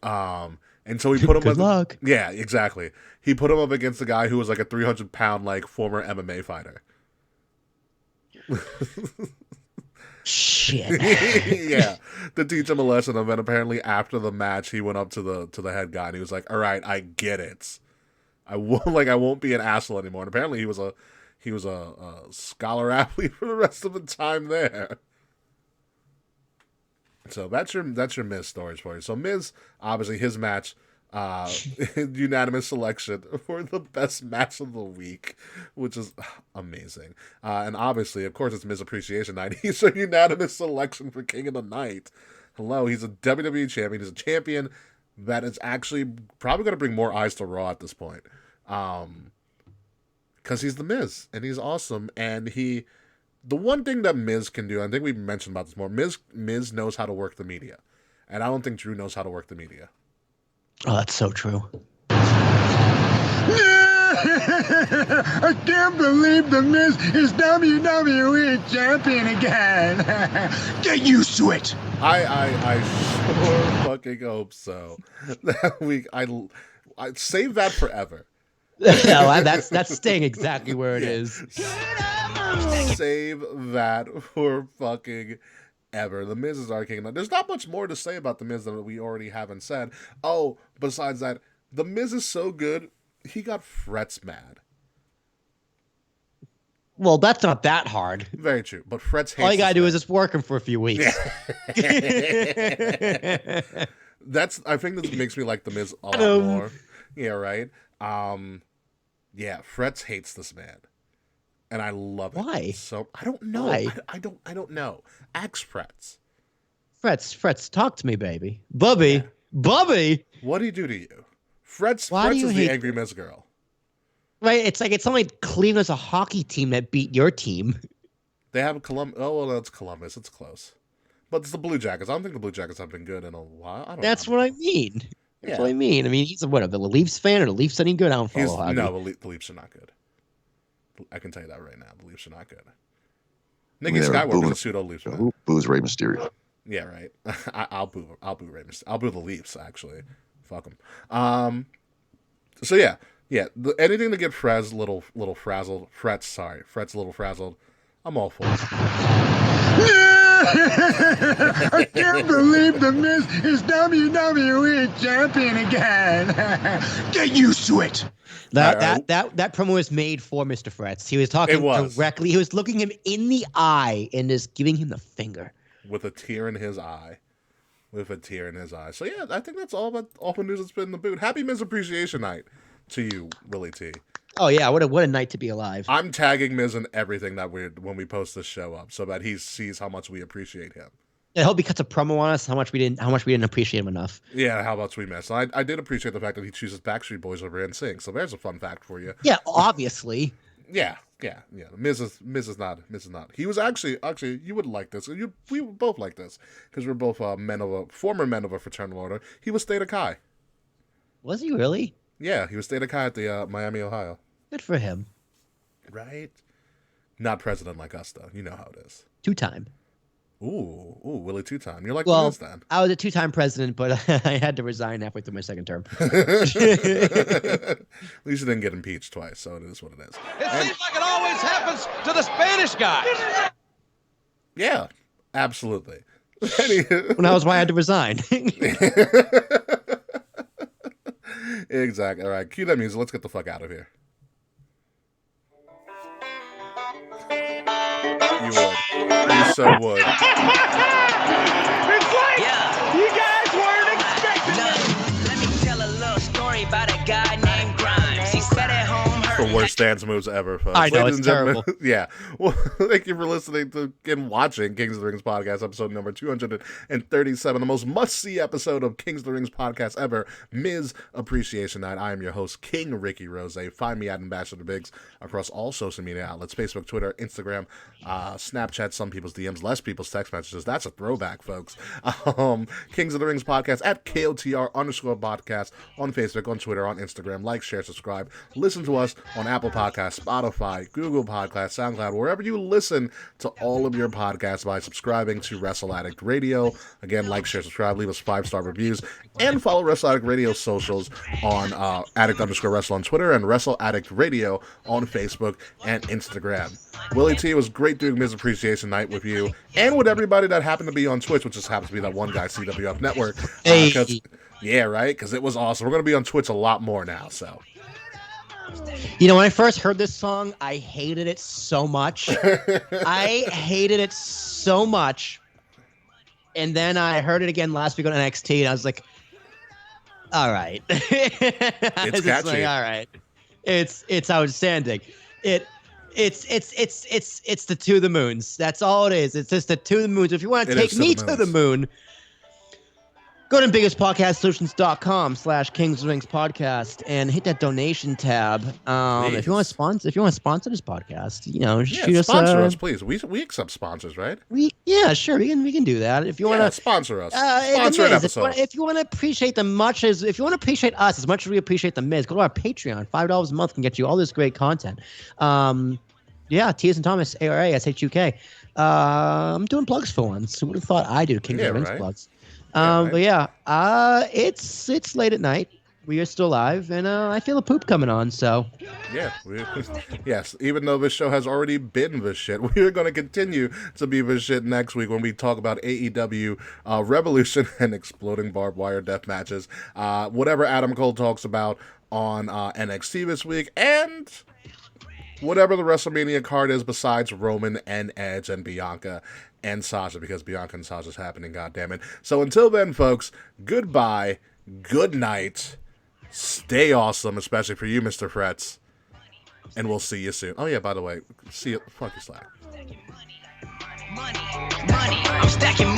And so he put him Good luck. Yeah, exactly. He put him up against a guy who was like a 300-pound like former MMA fighter. Shit. Yeah, to teach him a lesson. And then apparently after the match, he went up to the head guy and he was like, "All right, I get it. I won't be an asshole anymore." And apparently he he was a scholar athlete for the rest of the time there. So that's your Miz stories for you. So Miz, obviously his match, unanimous selection for the best match of the week, which is amazing. And obviously, of course, it's Miz Appreciation Night. He's a unanimous selection for King of the Night. Hello, he's a WWE champion. He's a champion that is actually probably going to bring more eyes to Raw at this point. Because he's the Miz, and he's awesome. And the one thing that Miz can do, I think we mentioned about this more, Miz knows how to work the media. And I don't think Drew knows how to work the media. Oh, that's so true. I can't believe the Miz is WWE Champion again. Get used to it. I sure fucking hope so. I save that forever. No, that's staying exactly where it is. Save that for fucking ever. The Miz is our king. There's not much more to say about the Miz that we already haven't said. Oh, besides that, the Miz is so good, he got Fretz mad. Well, that's not that hard. Very true. But Fretz hates all you gotta do man. is just work him for a few weeks. Yeah. I think this makes me like the Miz a lot more. Yeah, right. Yeah, Fretz hates this man. And I love it. Why? So I don't know. Why? I don't know. Ask Fretz. Fretz, talk to me, baby. Bubby. What do he do to you? Fretz Why do you is hate the angry Miz girl. Right? It's not like Cleveland's a hockey team that beat your team. They have Columbus. Oh, well, that's Columbus. It's close. But it's the Blue Jackets. I don't think the Blue Jackets have been good in a while. That's what I mean. That's Yeah. what I mean. I mean, he's a Leafs fan, or the Leafs any good? I don't follow hockey. No, the Leafs are not good. I can tell you that right now. The Leafs are not good. Nikki Skywalker's a pseudo Leafs fan. Who boos Rey Mysterio? Yeah, right. I'll boo Rey Mysterio. I'll boo the Leafs, actually. Fuck them. So yeah. Anything to get Fretz little frazzled. Fretz little frazzled. I'm all for it. I can't believe the Miz is WWE Champion again. Get used to it. That promo was made for Mr. Fretz. He was talking directly. He was looking him in the eye and just giving him the finger. With a tear in his eye. So yeah, I think that's all the news that's been in the boot. Happy Miz Appreciation Night to you, Willy T. Oh yeah, what a night to be alive. I'm tagging Miz in everything when we post this show up, so that he sees how much we appreciate him. I hope he cuts a promo on us. How much we didn't appreciate him enough. Yeah, how much we missed. I did appreciate the fact that he chooses Backstreet Boys over NSYNC. So there's a fun fact for you. Yeah, obviously. Yeah. Miz is not. He was actually you would like this. We would both like this because we're both former men of a fraternal order. He was Theta Chi. Was he really? Yeah, he was Theta Chi at the Miami, Ohio. Good for him. Right. Not president like us though. You know how it is. 2-time. Ooh, Willy 2-time. You're like the Miz then. I was a 2-time president, but I had to resign halfway through my second term. At least you didn't get impeached twice, so it is what it is. Seems like it always happens to the Spanish guys. Yeah, absolutely. Well, that was why I had to resign. Exactly. All right, cue that music. Let's get the fuck out of here. You would. You so would. Yeah. You guys weren't expecting that. Let me tell a little story about a guy named Grimes. He sat at home. The worst dance moves ever, folks. I know, Ladies it's and gentlemen, terrible. Yeah. Well, thank you for listening to and watching Kings of the Rings podcast, episode number 237, the most must-see episode of Kings of the Rings podcast ever, Miz Appreciation Night. I am your host, King Ricky Rose. Find me at Ambassador Biggs across all social media outlets, Facebook, Twitter, Instagram, Snapchat, some people's DMs, less people's text messages. That's a throwback, folks. Kings of the Rings podcast at KOTR_podcast on Facebook, on Twitter, on Instagram. Like, share, subscribe. Listen to us on Apple Podcasts, Spotify, Google Podcasts, SoundCloud, wherever you listen to all of your podcasts by subscribing to Wrestle Addict Radio. Again, like, share, subscribe, leave us 5-star reviews, and follow Wrestle Addict Radio socials on Addict_Wrestle on Twitter and Wrestle Addict Radio on Facebook and Instagram. Willy T, it was great doing Miz Appreciation Night with you and with everybody that happened to be on Twitch, which just happens to be that one guy, CWF Network. Hey. Yeah, right? Because it was awesome. We're going to be on Twitch a lot more now, so. You know, when I first heard this song, I hated it so much. I hated it so much. And then I heard it again last week on NXT, and I was like, all right. It's catchy. Like, all right. It's outstanding. It's the To the Moons. That's all it is. It's just the To the Moons. If you want to take me to the moon, go to biggestpodcastsolutions.com/Kings of Rings podcast and hit that donation tab. If you want to sponsor this podcast, you know, shoot us. Sponsor us, please. We accept sponsors, right? Sure, we can do that. If you want to sponsor us, sponsor an episode. If you want to appreciate if you want to appreciate us as much as we appreciate the Miz, go to our Patreon. $5 a month can get you all this great content. T.S. and Thomas, ARASHUK. I'm doing plugs for once. Who would have thought I do Kings of Rings plugs? But it's late at night. We are still live, and I feel a poop coming on. So yes. Even though this show has already been the shit, we are going to continue to be the shit next week when we talk about AEW Revolution and exploding barbed wire death matches. Whatever Adam Cole talks about on NXT this week, and whatever the WrestleMania card is besides Roman and Edge and Bianca and Sasha, because Bianca and Sasha's happening, goddammit. So until then, folks, goodbye, good night, stay awesome, especially for you, Mr. Fretz, and we'll see you soon. Oh yeah, by the way, see you, fuck you, Slack. Money, I'm stacking